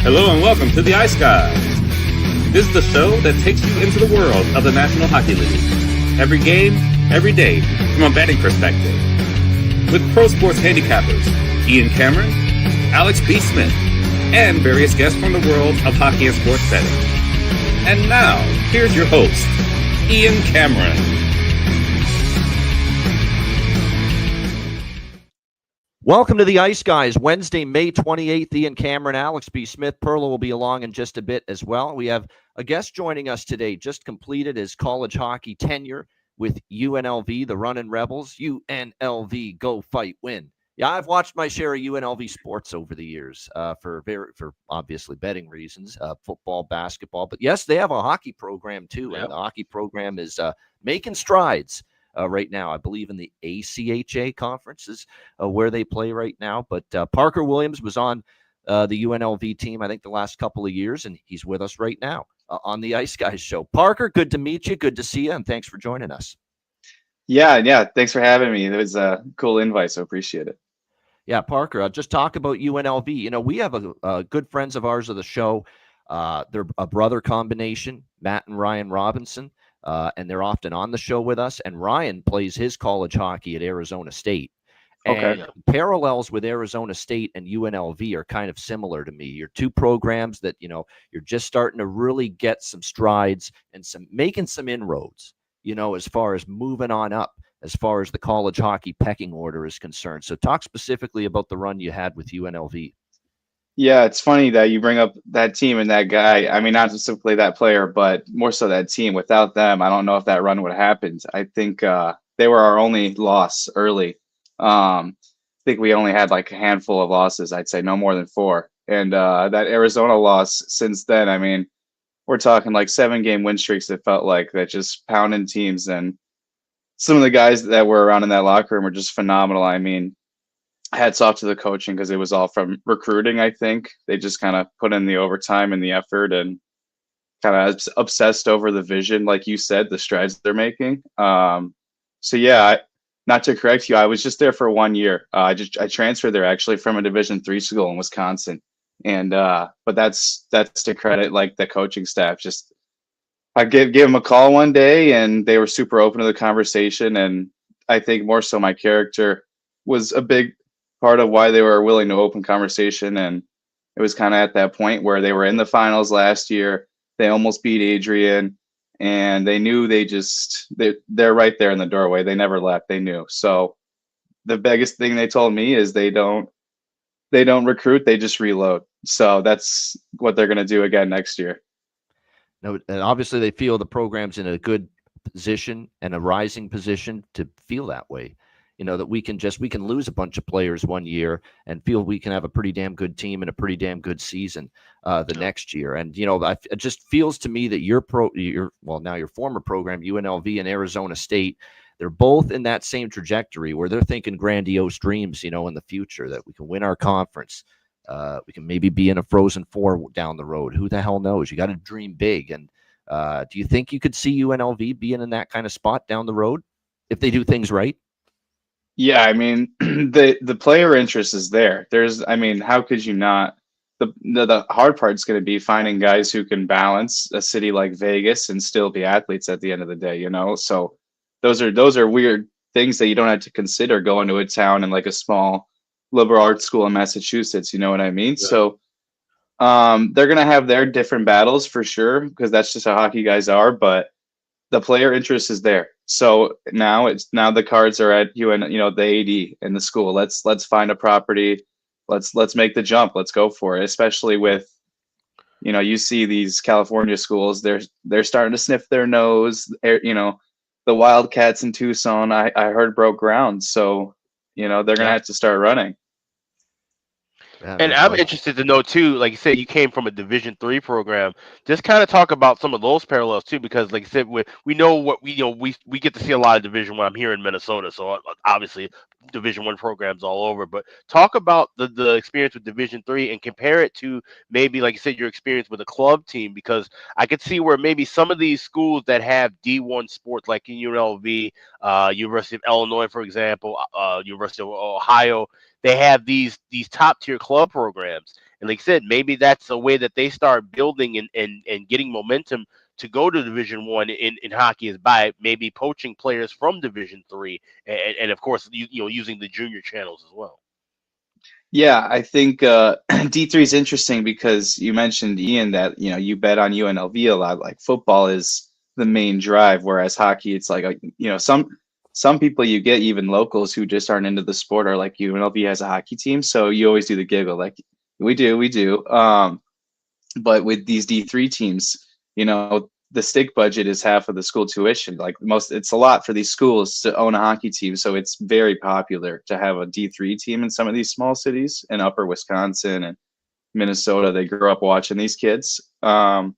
Hello and welcome to the Ice Guys. This is the show that takes you into the world of the National Hockey League. Every game, every day, from a betting perspective. With pro sports handicappers Ian Cameron, Alex B. Smith, and various guests from the world of hockey and sports betting. And now, here's your host, Ian Cameron. Welcome to the Ice Guys, Wednesday, May 28th. Ian Cameron, Alex B. Smith. Perla will be along in just a bit as well. We have a guest joining us today, just completed his college hockey tenure with UNLV, the Runnin' Rebels. UNLV, go fight, win. Yeah, I've watched my share of UNLV sports over the years for obviously betting reasons, football, basketball. But yes, they have a hockey program too, Yep. and the hockey program is making strides. Right now, I believe in the ACHA conference is where they play right now. But Parker Williams was on the UNLV team, I think, the last couple of years, and he's with us right now on the Ice Guys show. Parker, good to meet you. Good to see you, and thanks for joining us. Yeah. Thanks for having me. It was a cool invite, so appreciate it. Yeah, Parker, just talk about UNLV. You know, we have a good friends of ours of the show. They're a brother combination, Matt and Ryan Robinson. And they're often on the show with us. And Ryan plays his college hockey at Arizona State. And Okay. parallels with Arizona State and UNLV are kind of similar to me. You're two programs that, you know, you're just starting to really get some strides and making some inroads, you know, as far as moving on up, as far as the college hockey pecking order is concerned. So talk specifically about the run you had with UNLV. Yeah, it's funny that you bring up that team and that guy. I mean, not specifically that player, but more so that team. Without them, I don't know if that run would have happened. I think they were our only loss early. I think we only had like a handful of losses. I'd say no more than 4. And that Arizona loss since then, I mean, we're talking like 7-game win streaks. It felt like that, just pounding teams. And some of the guys that were around in that locker room were just phenomenal. I mean, hats off to the coaching because it was all from recruiting. I think they just kind of put in the overtime and the effort and kind of obsessed over the vision, like you said, the strides they're making. So yeah, not to correct you, I was just there for 1 year. I transferred there actually from a Division III school in Wisconsin, and but that's to credit like the coaching staff. Just I gave them a call one day, and they were super open to the conversation, and I think more so my character was a big part of why they were willing to open conversation. And it was kind of at that point where they were in the finals last year. They almost beat Adrian, and they knew they're right there in the doorway. They never left. They knew. So the biggest thing they told me is they don't recruit, they just reload. So that's what they're going to do again next year. No, and obviously they feel the program's in a good position and a rising position to feel that way. You know, that we can lose a bunch of players 1 year and feel we can have a pretty damn good team and a pretty damn good season the next year. And, you know, it just feels to me that your former program, UNLV and Arizona State, they're both in that same trajectory where they're thinking grandiose dreams, you know, in the future, that we can win our conference. We can maybe be in a Frozen Four down the road. Who the hell knows? You got to dream big. And do you think you could see UNLV being in that kind of spot down the road if they do things right? Yeah, I mean, the player interest is there. I mean, how could you not? The hard part is going to be finding guys who can balance a city like Vegas and still be athletes at the end of the day, you know? So those are weird things that you don't have to consider going to a town in like a small liberal arts school in Massachusetts, you know what I mean? Yeah. So they're going to have their different battles for sure, because that's just how hockey guys are, but the player interest is there. So now the cards are at you and, you know, the AD in the school. Let's find a property. Let's make the jump. Let's go for it. Especially with, you know, you see these California schools, they're starting to sniff their nose. You know, the Wildcats in Tucson, I heard broke ground. So, you know, they're gonna have to start running. And I'm interested to know too, like you said, you came from a Division III program. Just kind of talk about some of those parallels too, because like you said, we know what we get to see a lot of Division I. I'm here in Minnesota, so obviously Division I programs all over. But talk about the experience with Division III and compare it to maybe, like you said, your experience with a club team, because I could see where maybe some of these schools that have D1 sports, like in UNLV, University of Illinois, for example, University of Ohio, they have these top tier club programs. And like I said, maybe that's a way that they start building and getting momentum to go to Division One in hockey, is by maybe poaching players from Division Three, and of course, using the junior channels as well. Yeah, I think D3 is interesting because you mentioned, Ian, that you bet on UNLV a lot. Like football is the main drive, whereas hockey, it's like some people you get, even locals who just aren't into the sport, are like, UNLV has a hockey team, so you always do the giggle like we do. But with these D3 teams, the stick budget is half of the school tuition. Like it's a lot for these schools to own a hockey team. So it's very popular to have a D3 team in some of these small cities in upper Wisconsin and Minnesota. They grew up watching these kids. And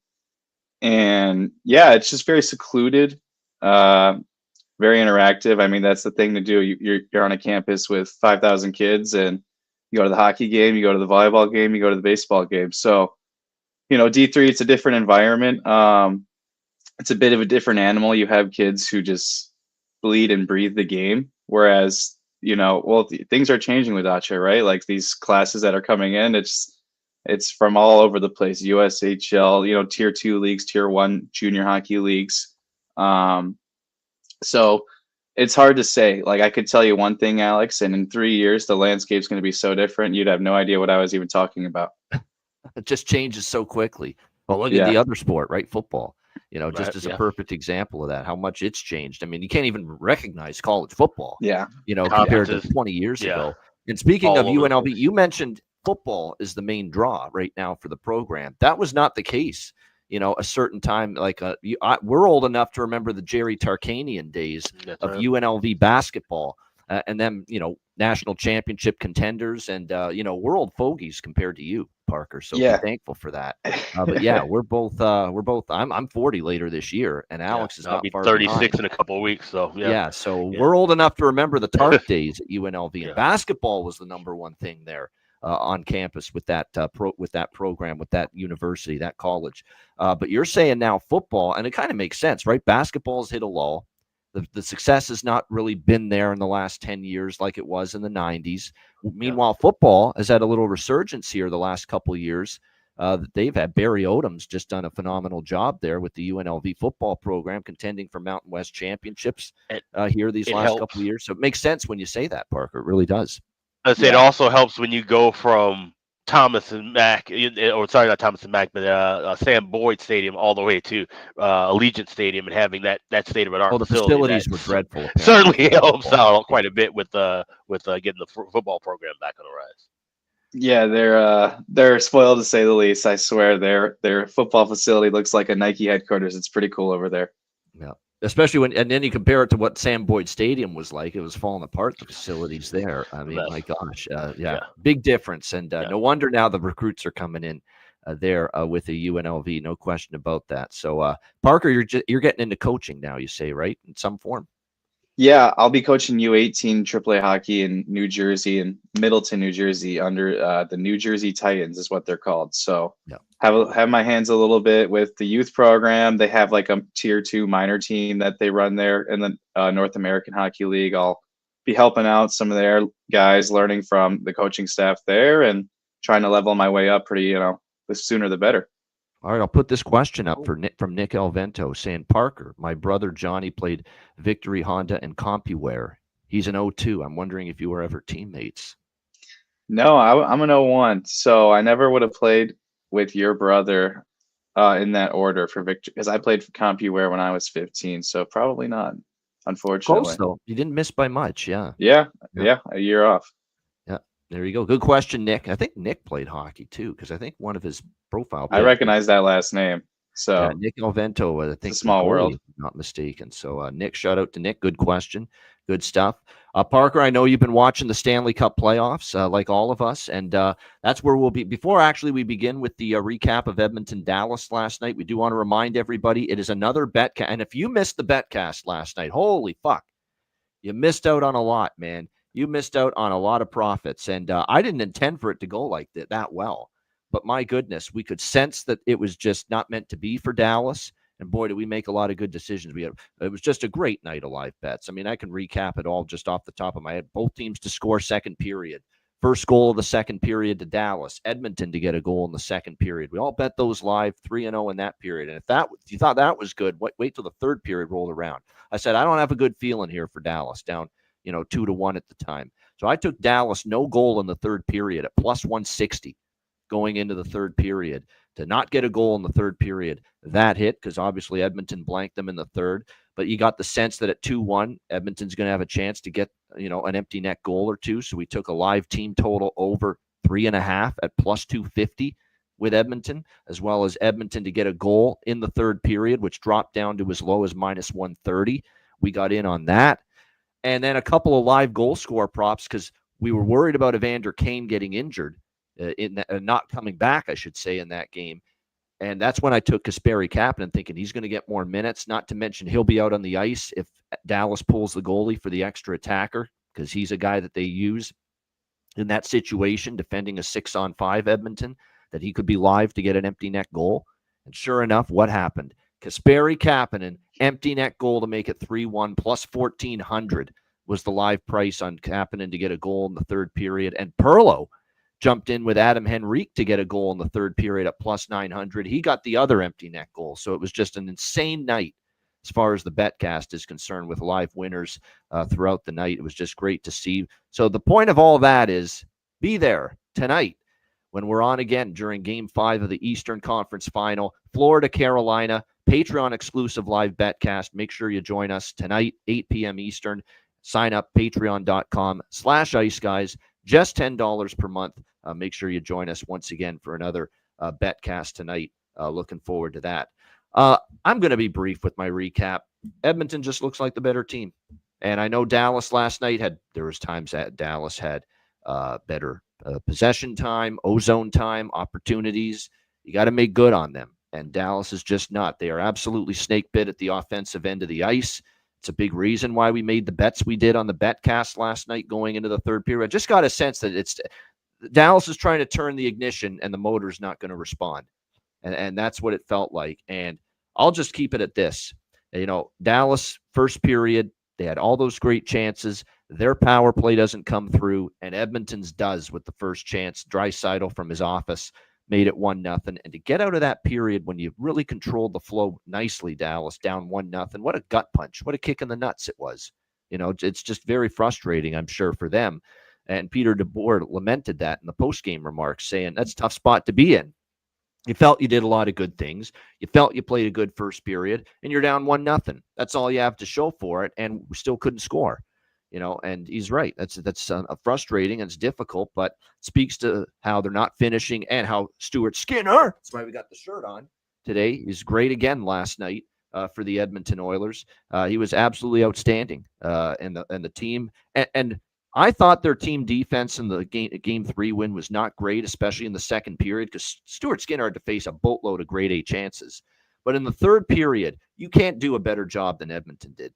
yeah, it's just very secluded, very interactive. I mean, that's the thing to do. You're on a campus with 5,000 kids, and you go to the hockey game, you go to the volleyball game, you go to the baseball game. So, D3, it's a different environment. It's a bit of a different animal. You have kids who just bleed and breathe the game, whereas things are changing with ACHA, right? Like these classes that are coming in, it's from all over the place. USHL, tier 2 leagues, tier 1 junior hockey leagues. So it's hard to say. Like I could tell you one thing, Alex, and in 3 years the landscape's going to be so different. You'd have no idea what I was even talking about. It just changes so quickly. Well, look at the other sport, right? Football. Just as a perfect example of that, how much it's changed. I mean, you can't even recognize college football. Yeah. Compared to 20 years ago. And speaking of UNLV, you mentioned football is the main draw right now for the program. That was not the case. A certain time, like we're old enough to remember the Jerry Tarkanian days of UNLV basketball, and then national championship contenders, and we're old fogies compared to you, Parker. So be thankful for that. But yeah, we're both. I'm 40 later this year, and Alex is I'll not be far 36 behind. in a couple of weeks. So so we're old enough to remember the Tark days at UNLV, and basketball was the number one thing there. On campus with that program, with that university, that college. But you're saying now football, and it kind of makes sense, right? Basketball's hit a lull. The success has not really been there in the last 10 years like it was in the 90s. Meanwhile, football has had a little resurgence here the last couple of years. They've had Barry Odom's just done a phenomenal job there with the UNLV football program, contending for Mountain West championships here these last couple of years. So it makes sense when you say that, Parker. It really does. It also helps when you go from Thomas and Mack, or sorry, not Thomas and Mack, but Sam Boyd Stadium all the way to Allegiant Stadium, and having that state of an art. The facilities were dreadful. Certainly helps out quite a bit with getting the football program back on the rise. Yeah, they're spoiled to say the least. I swear, their football facility looks like a Nike headquarters. It's pretty cool over there. Yeah. Especially and then you compare it to what Sam Boyd Stadium was like. It was falling apart, the facilities there. I mean, my gosh. Big difference. And no wonder now the recruits are coming in there with the UNLV. No question about that. So, Parker, you're getting into coaching now, you say, right? In some form. Yeah, I'll be coaching U18 AAA hockey in New Jersey and Middleton, New Jersey, under the New Jersey Titans is what they're called. So have my hands a little bit with the youth program. They have like a tier 2 minor team that they run there in the North American Hockey League. I'll be helping out some of their guys, learning from the coaching staff there, and trying to level my way up pretty, the sooner the better. All right, I'll put this question up from Nick Alvento saying, Parker, my brother Johnny played Victory Honda and CompuWare. He's an 02. I'm wondering if you were ever teammates. No, I'm an 01. So I never would have played with your brother in that order for Victory, because I played for CompuWare when I was 15. So probably not, unfortunately. Close, though. You didn't miss by much, Yeah, a year off. There you go. Good question, Nick. I think Nick played hockey too, because I think one of his profile. I recognize that last name. So Nick Alvento, I think, it's a small world, if I'm not mistaken. So Nick, shout out to Nick. Good question. Good stuff. Parker, I know you've been watching the Stanley Cup playoffs like all of us, and that's where we'll be. Before actually we begin with the recap of Edmonton Dallas last night, we do want to remind everybody it is another betcast. And if you missed the betcast last night, holy fuck, you missed out on a lot, man. You missed out on a lot of profits, and I didn't intend for it to go like that well. But my goodness, we could sense that it was just not meant to be for Dallas. And boy, did we make a lot of good decisions. It was just a great night of live bets. I mean, I can recap it all just off the top of my head. Both teams to score second period. First goal of the second period to Dallas. Edmonton to get a goal in the second period. We all bet those live 3-0 in that period. And if you thought that was good, wait till the third period rolled around. I said, I don't have a good feeling here for Dallas, down 2-1 at the time. So I took Dallas no goal in the third period at plus 160 going into the third period. To not get a goal in the third period, that hit because obviously Edmonton blanked them in the third. But you got the sense that at 2-1, Edmonton's going to have a chance to get an empty net goal or two. So we took a live team total over 3.5 at plus 250 with Edmonton, as well as Edmonton to get a goal in the third period, which dropped down to as low as minus 130. We got in on that. And then a couple of live goal score props because we were worried about Evander Kane getting injured, not coming back, I should say, in that game. And that's when I took Kasperi Kapanen, thinking he's going to get more minutes, not to mention he'll be out on the ice if Dallas pulls the goalie for the extra attacker, because he's a guy that they use in that situation, defending a 6-on-5 Edmonton, that he could be live to get an empty net goal. And sure enough, what happened? Kasperi Kapanen, empty net goal to make it 3-1, plus 1,400 was the live price on Kapanen to get a goal in the third period. And Perlo jumped in with Adam Henrique to get a goal in the third period at plus 900. He got the other empty net goal. So it was just an insane night as far as the betcast is concerned, with live winners throughout the night. It was just great to see. So the point of all that is be there tonight when we're on again during Game 5 of the Eastern Conference Final, Florida, Carolina, Patreon exclusive live betcast. Make sure you join us tonight, 8 p.m. Eastern. Sign up, patreon.com/iceguys. Just $10 per month. Make sure you join us once again for another betcast tonight. Looking forward to that. I'm going to be brief with my recap. Edmonton just looks like the better team. And I know Dallas last night there was times that Dallas had better possession time, ozone time, opportunities. You got to make good on them. And Dallas is just not. They are absolutely snake bit at the offensive end of the ice. It's a big reason why we made the bets we did on the betcast last night going into the third period. I just got a sense that Dallas is trying to turn the ignition and the motor's not going to respond. And that's what it felt like. And I'll just keep it at this. Dallas, first period, they had all those great chances. Their power play doesn't come through, and Edmonton's does with the first chance. Draisaitl from his office made it 1-0. And to get out of that period when you really controlled the flow nicely, Dallas, down 1-0, what a gut punch. What a kick in the nuts it was. It's just very frustrating, I'm sure, for them. And Peter DeBoer lamented that in the postgame remarks, saying that's a tough spot to be in. You felt you did a lot of good things. You felt you played a good first period, and you're down 1-0. That's all you have to show for it, and we still couldn't score. And he's right. That's frustrating and it's difficult, but speaks to how they're not finishing and how Stuart Skinner, that's why we got the shirt on today, he's great again last night for the Edmonton Oilers. He was absolutely outstanding, and the team. And I thought their team defense in the game 3 win was not great, especially in the second period, because Stuart Skinner had to face a boatload of grade A chances. But in the third period, you can't do a better job than Edmonton did.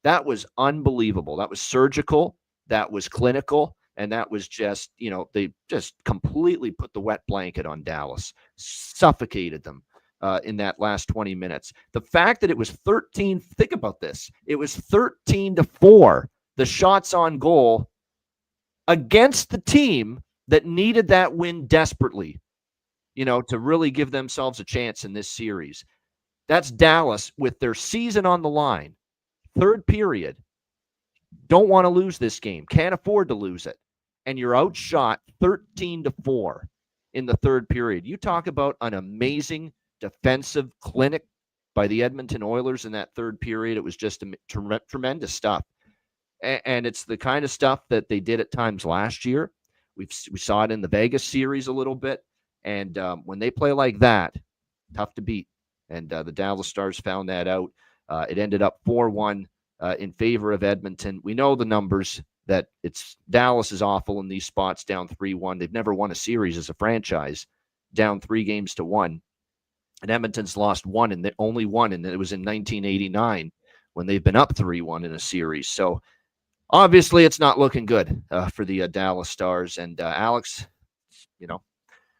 That was unbelievable. That was surgical. That was clinical. And that was just, they just completely put the wet blanket on Dallas, suffocated them in that last 20 minutes. The fact that it was 13, think about this. It was 13-4, the shots on goal against the team that needed that win desperately, to really give themselves a chance in this series. That's Dallas with their season on the line. Third period, don't want to lose this game, can't afford to lose it, and you're outshot 13-4 in the third period. You talk about an amazing defensive clinic by the Edmonton Oilers in that third period. It was just tremendous stuff, and it's the kind of stuff that they did at times last year. We saw it in the Vegas series a little bit, and when they play like that, tough to beat, and the Dallas Stars found that out. It ended up 4-1 in favor of Edmonton. We know the numbers that Dallas is awful in these spots, down 3-1. They've never won a series as a franchise, down 3-1. And Edmonton's lost one, and only one, and it was in 1989 when they've been up 3-1 in a series. So obviously it's not looking good for the Dallas Stars. And Alex,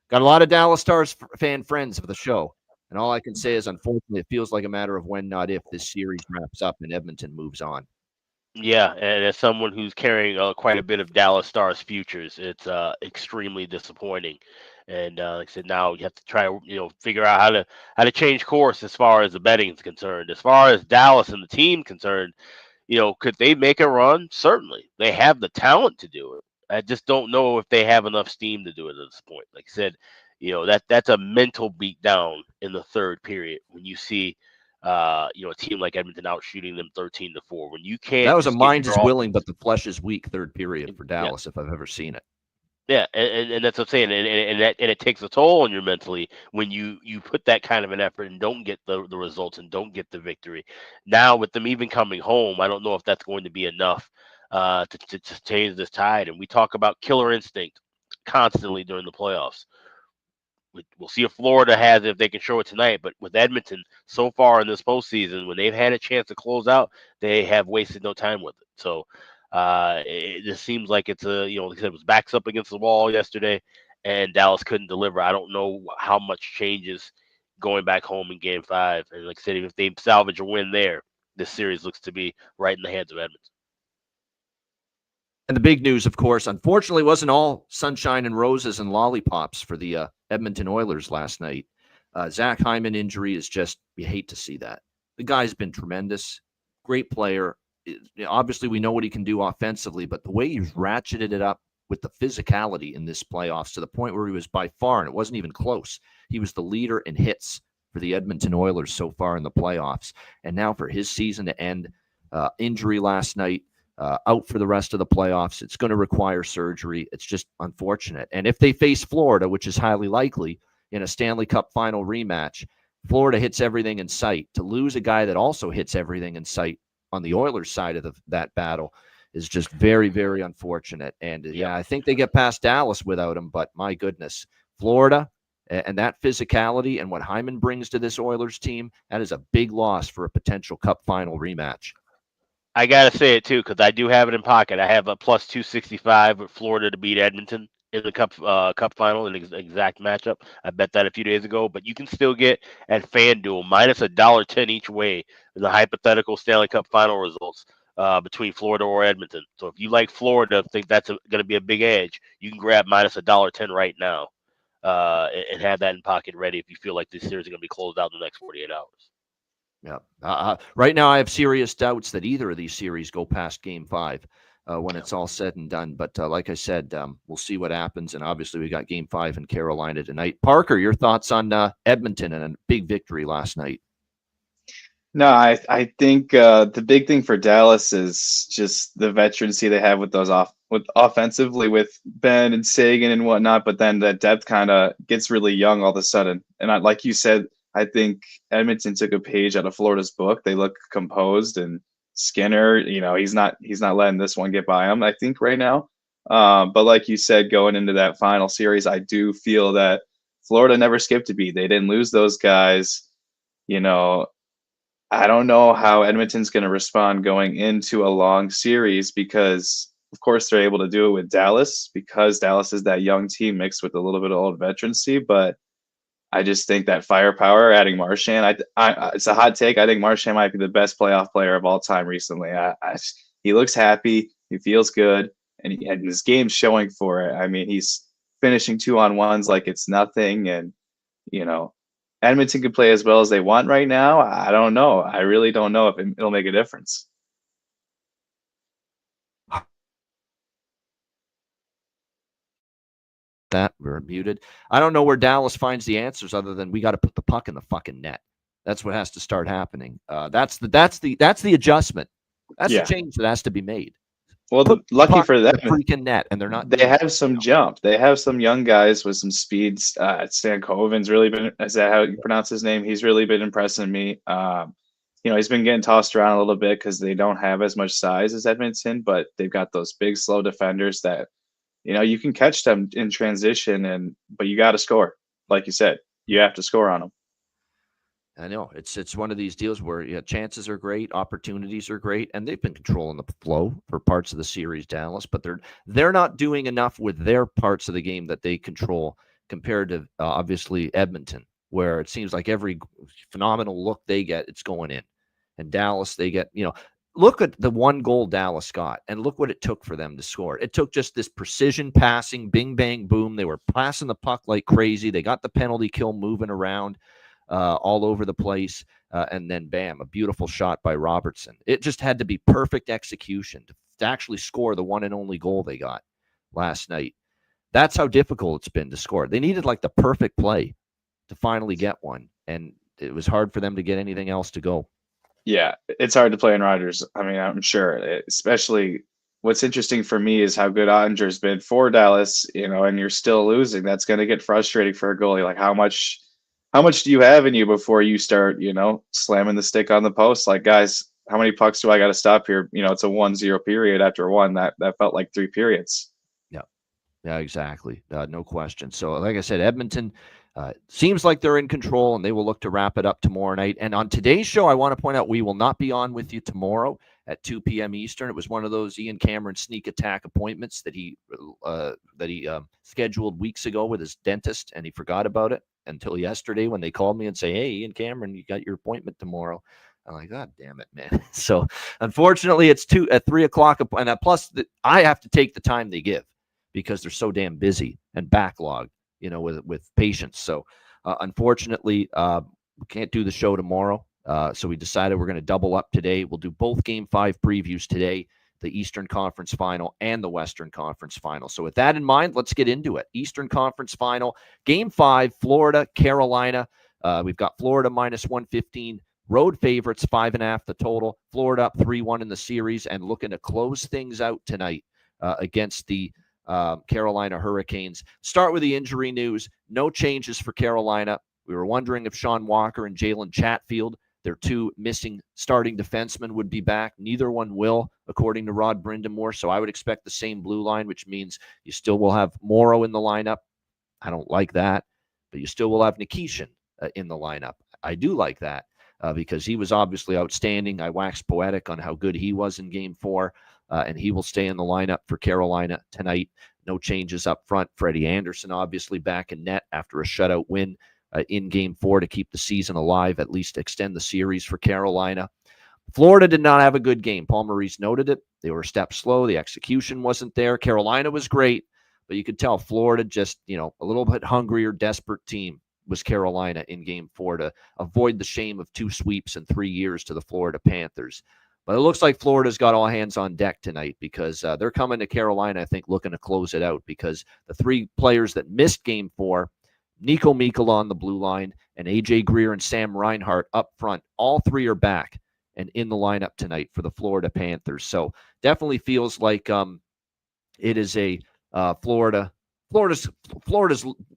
got a lot of Dallas Stars fan friends of the show. And all I can say is, unfortunately, it feels like a matter of when, not if, this series wraps up and Edmonton moves on. Yeah, and as someone who's carrying quite a bit of Dallas Stars futures, it's extremely disappointing. And like I said, now you have to try to figure out how to change course as far as the betting is concerned. As far as Dallas and the team concerned, could they make a run? Certainly, they have the talent to do it. I just don't know if they have enough steam to do it at this point. Like I said, that's a mental beat down in the third period when you see a team like Edmonton out shooting them 13-4. When you can't That was a just get mind is your willing, but the flesh is weak third period for yeah, Dallas, if I've ever seen it. yeah, and that's what I'm saying, and it takes a toll on you mentally when you put that kind of an effort and don't get the results and don't get the victory. Now with them even coming home, I don't know if that's going to be enough to change this tide. And we talk about killer instinct constantly during the playoffs. We'll see if Florida has it, if they can show it tonight. But with Edmonton, so far in this postseason, when they've had a chance to close out, they have wasted no time with it. So it just seems like it's like I said, it was backs up against the wall yesterday, and Dallas couldn't deliver. I don't know how much changes going back home in Game 5. And like I said, if they salvage a win there, this series looks to be right in the hands of Edmonton. And the big news, of course, unfortunately, wasn't all sunshine and roses and lollipops for the Edmonton Oilers last night. Zach Hyman injury is just, you hate to see that. The guy's been tremendous, great player. Obviously, we know what he can do offensively, but the way he's ratcheted it up with the physicality in this playoffs to the point where he was by far, and it wasn't even close, he was the leader in hits for the Edmonton Oilers so far in the playoffs. And now for his season to end, injury last night, out for the rest of the playoffs. It's going to require surgery. It's just unfortunate. And if they face Florida, which is highly likely in a Stanley Cup final rematch, Florida hits everything in sight. To lose a guy that also hits everything in sight on the Oilers side of that battle is just very, very unfortunate. And yeah, I think they get past Dallas without him, but my goodness, Florida and that physicality and what Hyman brings to this Oilers team, that is a big loss for a potential Cup final rematch. I gotta say it too, because I do have it in pocket. I have a plus 265 with Florida to beat Edmonton in the cup final in the exact matchup. I bet that a few days ago, but you can still get at FanDuel minus $1.10 each way in the hypothetical Stanley Cup final results between Florida or Edmonton. So if you like Florida, think that's going to be a big edge, you can grab minus $1.10 right now and have that in pocket ready if you feel like this series is going to be closed out in the next 48 hours. Yeah. Right now, I have serious doubts that either of these series go past Game 5 when it's all said and done. But like I said, we'll see what happens. And obviously, we got Game 5 in Carolina tonight. Parker, your thoughts on Edmonton and a big victory last night? No, I think the big thing for Dallas is just the veterancy they have with those offensively with Ben and Sagan and whatnot. But then that depth kind of gets really young all of a sudden. And like you said, I think Edmonton took a page out of Florida's book. They look composed, and Skinner, he's not letting this one get by him, I think, right now. But like you said, going into that final series, I do feel that Florida never skipped a beat. They didn't lose those guys. I don't know how Edmonton's going to respond going into a long series because, of course, they're able to do it with Dallas because Dallas is that young team mixed with a little bit of old veterancy, but I just think that firepower, adding Marchand, it's a hot take. I think Marchand might be the best playoff player of all time recently. He looks happy, he feels good, and his game's showing for it. I mean, he's finishing 2-on-1s like it's nothing, and Edmonton can play as well as they want right now. I don't know. I really don't know if it'll make a difference. That we're muted. I don't know where Dallas finds the answers other than we got to put the puck in the fucking net. That's what has to start happening. That's the adjustment. That's the change that has to be made. Well, lucky for them, the freaking net, and they're not. They have some jump. They have some young guys with some speeds. Stan Coven's really been. Is that how you pronounce his name? He's really been impressing me. He's been getting tossed around a little bit because they don't have as much size as Edmonton, but they've got those big, slow defenders that. You can catch them in transition, but you got to score. Like you said, you have to score on them. I know it's one of these deals where chances are great, opportunities are great, and they've been controlling the flow for parts of the series, Dallas. But they're not doing enough with their parts of the game that they control compared to obviously Edmonton, where it seems like every phenomenal look they get, it's going in. And Dallas, they get look at the one goal Dallas got, and look what it took for them to score. It took just this precision passing, bing, bang, boom. They were passing the puck like crazy. They got the penalty kill moving around all over the place, and then bam, a beautiful shot by Robertson. It just had to be perfect execution to actually score the one and only goal they got last night. That's how difficult it's been to score. They needed like the perfect play to finally get one, and it was hard for them to get anything else to go. Yeah, it's hard to play in Rogers. I mean, I'm sure, especially what's interesting for me is how good Ottinger's been for Dallas, and you're still losing. That's going to get frustrating for a goalie. Like how much do you have in you before you start, slamming the stick on the post? Like, guys, how many pucks do I got to stop here? It's a 1-0 period after one. That felt like 3 periods. Yeah, exactly. No question. So, like I said, Edmonton seems like they're in control, and they will look to wrap it up tomorrow night. And on today's show, I want to point out we will not be on with you tomorrow at 2 p.m. Eastern. It was one of those Ian Cameron sneak attack appointments that he scheduled weeks ago with his dentist, and he forgot about it until yesterday when they called me and say, "Hey, Ian Cameron, you got your appointment tomorrow." I'm like, God damn it, man. So, unfortunately, it's 3 o'clock, and plus I have to take the time they give, because they're so damn busy and backlogged, with patients. So, unfortunately, we can't do the show tomorrow. So we decided we're going to double up today. We'll do both Game 5 previews today, the Eastern Conference Final and the Western Conference Final. So with that in mind, let's get into it. Eastern Conference Final, Game 5, Florida, Carolina. We've got Florida minus 115. Road favorites, 5.5 the total. Florida up 3-1 in the series and looking to close things out tonight against the Carolina Hurricanes. Start with the injury news. No changes for Carolina. We were wondering if Sean Walker and Jalen Chatfield, their two missing starting defensemen, would be back. Neither one will, according to Rod Brindamore. So I would expect the same blue line, which means you still will have Morrow in the lineup. I don't like that, but you still will have Nikishin in the lineup. I do like that because he was obviously outstanding. I waxed poetic on how good he was in Game 4. And he will stay in the lineup for Carolina tonight. No changes up front. Freddie Anderson obviously back in net after a shutout win in Game 4 to keep the season alive, at least extend the series for Carolina. Florida did not have a good game. Paul Maurice noted it. They were a step slow. The execution wasn't there. Carolina was great, but you could tell Florida just, a little bit hungrier, desperate team was Carolina in Game 4 to avoid the shame of 2 sweeps in 3 years to the Florida Panthers. But it looks like Florida's got all hands on deck tonight because they're coming to Carolina, I think, looking to close it out because the 3 players that missed Game 4, Nico Mikkola on the blue line and A.J. Greer and Sam Reinhart up front, all 3 are back and in the lineup tonight for the Florida Panthers. So definitely feels like it is a Florida's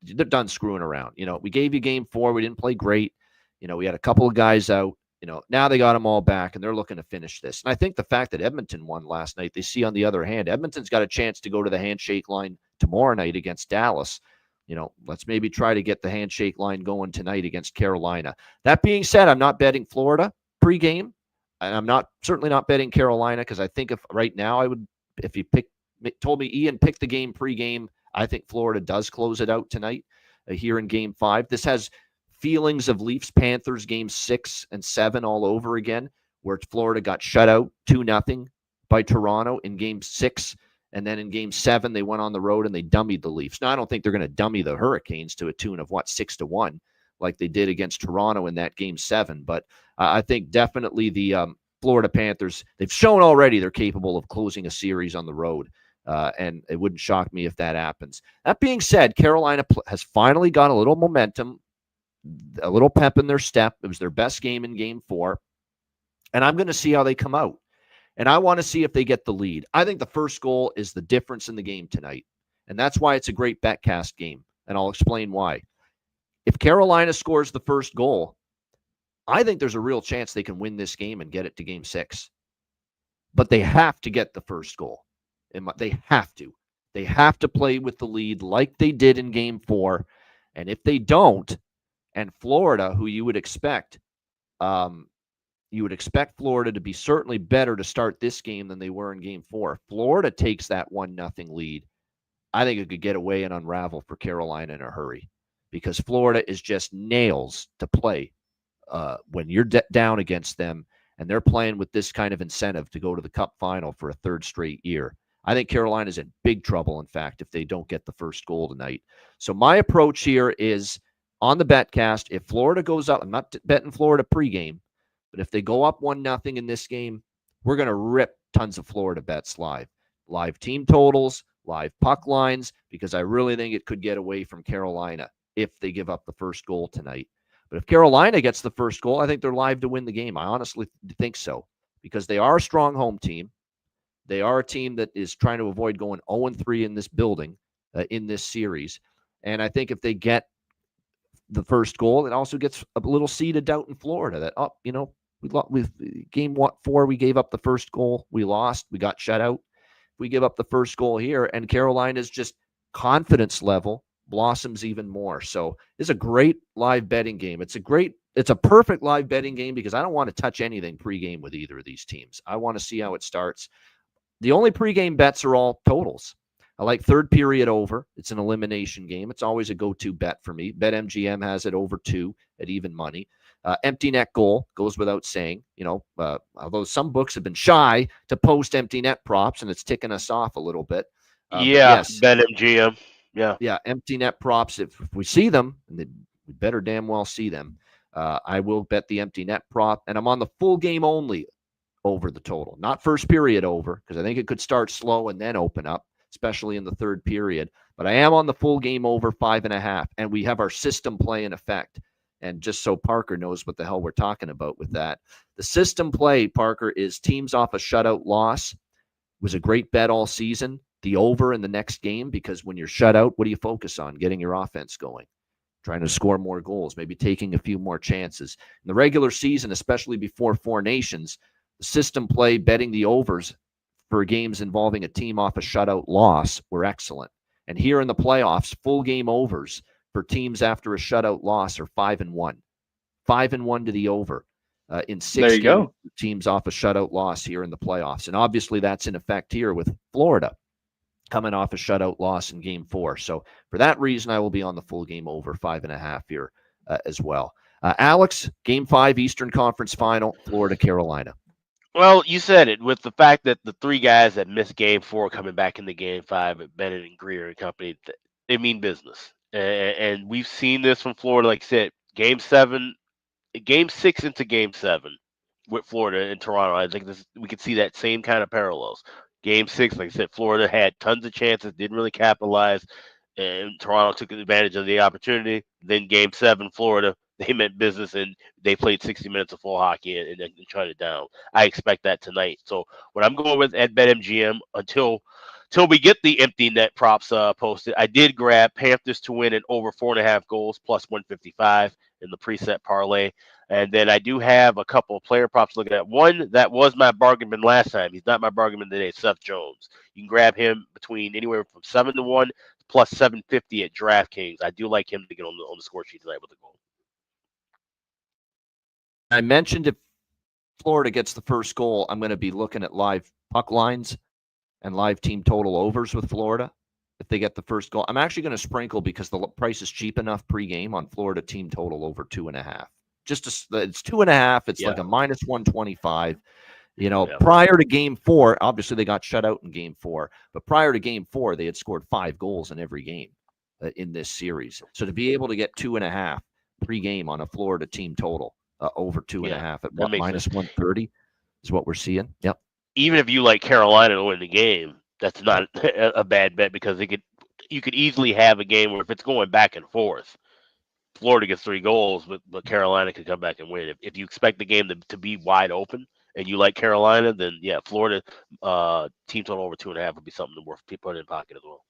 they're done screwing around. We gave you Game 4. We didn't play great. We had a couple of guys out. Now they got them all back, and they're looking to finish this. And I think the fact that Edmonton won last night, they see on the other hand, Edmonton's got a chance to go to the handshake line tomorrow night against Dallas. Let's maybe try to get the handshake line going tonight against Carolina. That being said, I'm not betting Florida pregame, and I'm certainly not betting Carolina because I think if right now if you told me Ian pick the game pregame, I think Florida does close it out tonight here in Game 5. This has feelings of Leafs-Panthers Game 6 and 7 all over again, where Florida got shut out 2-0 by Toronto in Game 6, and then in Game 7 they went on the road and they dummied the Leafs. Now I don't think they're going to dummy the Hurricanes to a tune of 6-1 like they did against Toronto in that Game 7, but I think definitely the Florida Panthers, they've shown already they're capable of closing a series on the road. And it wouldn't shock me if that happens. That being said, Carolina has finally got a little momentum, a little pep in their step. It was their best game in Game 4. And I'm going to see how they come out. And I want to see if they get the lead. I think the first goal is the difference in the game tonight. And that's why it's a great betcast game. And I'll explain why. If Carolina scores the first goal, I think there's a real chance they can win this game and get it to Game 6. But they have to get the first goal. They have to. They have to play with the lead like they did in Game 4. And if they don't, and Florida, who you would expect Florida to be certainly better to start this game than they were in Game 4. Florida takes that 1-0 lead. I think it could get away and unravel for Carolina in a hurry because Florida is just nails to play when you're down against them. and they're playing with this kind of incentive to go to the Cup final for a third straight year. I think Carolina's in big trouble, in fact, if they don't get the first goal tonight. So my approach here is on the betcast, if Florida goes up, I'm not betting Florida pregame, but if they go up 1-0 in this game, we're going to rip tons of Florida bets live team totals, live puck lines, because I really think it could get away from Carolina if they give up the first goal tonight. But if Carolina gets the first goal, I think they're live to win the game. I honestly think so, because they are a strong home team. They are a team that is trying to avoid going 0-3 in this building, in this series. And I think if they get the first goal, it also gets a little seed of doubt in Florida that, game 4, we gave up the first goal. We lost. We got shut out. We give up the first goal here, and Carolina's just confidence level blossoms even more. So it's a great live betting game. It's a perfect live betting game because I don't want to touch anything pregame with either of these teams. I want to see how it starts. The only pregame bets are all totals. I like third period over. It's an elimination game. It's always a go-to bet for me. BetMGM has it over 2 at even money. Empty net goal goes without saying. Although some books have been shy to post empty net props, and it's ticking us off a little bit. Yes, BetMGM. Yeah, empty net props. If we see them, and we better damn well see them, I will bet the empty net prop, and I'm on the full game only over the total, not first period over, because I think it could start slow and then open up, especially in the third period. But I am on the full game over 5.5, and we have our system play in effect. And just so Parker knows what the hell we're talking about with that, the system play, Parker, is teams off a shutout loss. It was a great bet all season. The over in the next game, because when you're shut out, what do you focus on? Getting your offense going, trying to score more goals, maybe taking a few more chances. In the regular season, especially before Four Nations, the system play, betting the overs for games involving a team off a shutout loss were excellent. And here in the playoffs, full game overs for teams after a shutout loss are 5-1. 5-1 to the over in 6 games, teams off a shutout loss here in the playoffs. And obviously that's in effect here with Florida coming off a shutout loss in game 4. So for that reason, I will be on the full game over 5.5 here as well. Alex, game 5, Eastern Conference Final, Florida, Carolina. Well, you said it, with the fact that the 3 guys that missed game 4 coming back into game 5, Bennett and Greer and company, they mean business. And we've seen this from Florida, like I said, game 6 into game 7 with Florida and Toronto. I think we could see that same kind of parallels. Game 6, like I said, Florida had tons of chances, didn't really capitalize, and Toronto took advantage of the opportunity. Then game 7, Florida, they meant business, and they played 60 minutes of full hockey and then shut it down. I expect that tonight. So what I'm going with at BetMGM until we get the empty net props posted, I did grab Panthers to win and over 4.5 goals plus 155 in the preset parlay. And then I do have a couple of player props looking at. One that was my bargain bin last time. He's not my bargain bin today, Seth Jones. You can grab him between anywhere from 7-1 plus 750 at DraftKings. I do like him to get on the score sheet tonight with a goal. I mentioned if Florida gets the first goal, I'm going to be looking at live puck lines and live team total overs with Florida. If they get the first goal, I'm actually going to sprinkle, because the price is cheap enough pregame, on Florida team total over 2.5. It's 2.5. It's like a minus 125. Prior to game 4, obviously they got shut out in game 4, but prior to game 4, they had scored 5 goals in every game in this series. So to be able to get 2.5 pregame on a Florida team total over 2.5 at minus 130 is what we're seeing. Yep. Even if you like Carolina to win the game, that's not a bad bet, because you could easily have a game where if it's going back and forth, Florida gets 3 goals, but Carolina could come back and win. If you expect the game to be wide open and you like Carolina, then Florida team total over 2.5 would be something worth putting in pocket as well.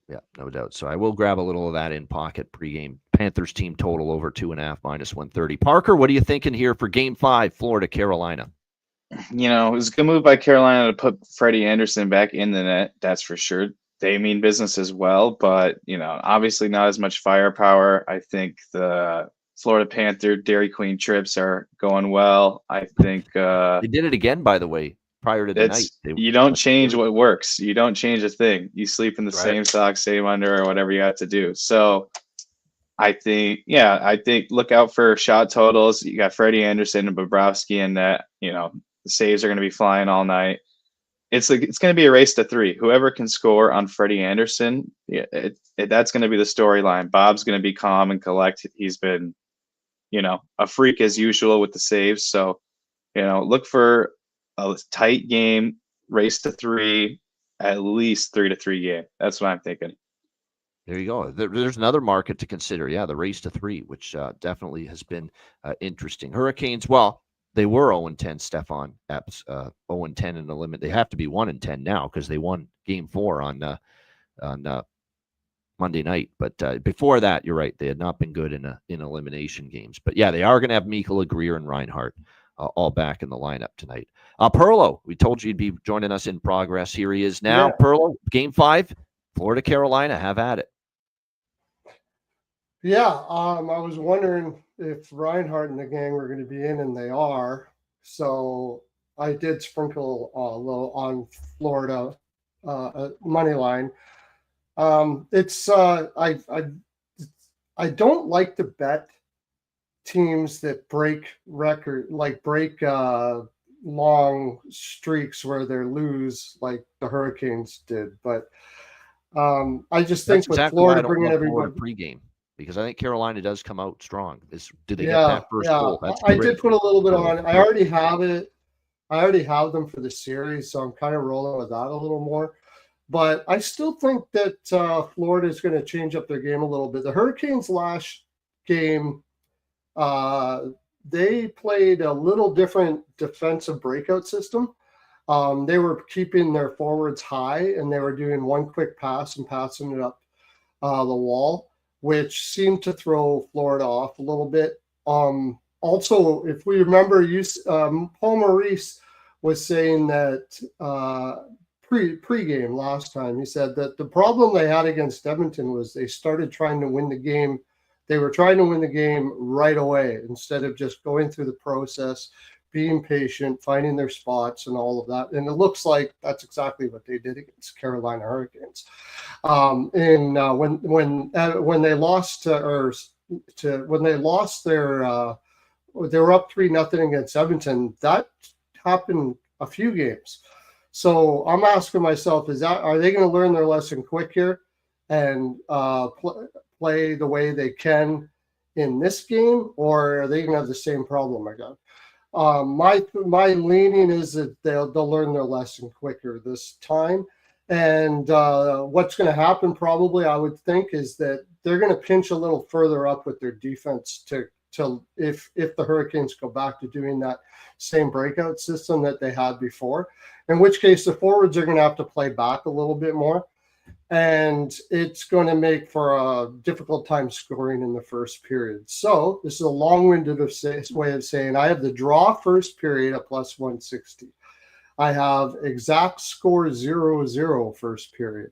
Yeah, no doubt. So I will grab a little of that in pocket pregame. Panthers team total over 2.5 minus 130. Parker, what are you thinking here for game 5, Florida, Carolina? It was a good move by Carolina to put Freddie Anderson back in the net. That's for sure. They mean business as well, but, obviously not as much firepower. I think the Florida Panther Dairy Queen trips are going well. I think they did it again, by the way, prior to the night. You don't change what works. You don't change a thing. You sleep in the same socks, same underwear, whatever you have to do. So I think look out for shot totals. You got Freddie Anderson and Bobrovsky in that. The saves are going to be flying all night. It's going to be a race to 3. Whoever can score on Freddie Anderson, that's going to be the storyline. Bob's going to be calm and collect. He's been, a freak as usual with the saves. So, look for a tight game, race to 3, at least 3-3 game. That's what I'm thinking. There you go. There's another market to consider. Yeah, the race to 3, which definitely has been interesting. Hurricanes, well, they were 0-10, Stefan Epps, 0-10 in the limit. They have to be 1-10 now because they won Game 4 on Monday night. But before that, you're right. They had not been good in elimination games. But yeah, they are going to have Mikkola, Greer, and Reinhart all back in the lineup tonight. Perlo, we told you you'd be joining us in progress. Here he is now. Yeah. Perlo, Game 5, Florida, Carolina. Have at it. Yeah, I was wondering if Reinhart and the gang were going to be in, and they are. So I did sprinkle a little on Florida money line. I don't like to bet teams that break long streaks where they lose like the Hurricanes did. But I just think with Florida bringing everybody pregame. Because I think Carolina does come out strong. Do they get that first goal? I did put a little bit on. I already have it. I already have them for the series, so I'm kind of rolling with that a little more. But I still think that Florida is going to change up their game a little bit. The Hurricanes last game, they played a little different defensive breakout system. They were keeping their forwards high, and they were doing one quick pass and passing it up the wall, which seemed to throw Florida off a little bit. Also, if we remember, Paul Maurice was saying that pre-game last time, he said that the problem they had against Edmonton was they started trying to win the game. They were trying to win the game right away instead of just going through the process, being patient, finding their spots and all of that. And it looks like that's exactly what they did against Carolina Hurricanes. When they lost they were up 3-0 against Edmonton. That happened a few games. So I'm asking myself, are they going to learn their lesson quick here and play the way they can in this game, or are they going to have the same problem again? My leaning is that they'll learn their lesson quicker this time. And what's going to happen probably, I would think, is that they're going to pinch a little further up with their defense to if the Hurricanes go back to doing that same breakout system that they had before, in which case the forwards are going to have to play back a little bit more. And it's going to make for a difficult time scoring in the first period. So this is a long-winded way of saying I have the draw first period at plus 160. I have exact score 0-0 first period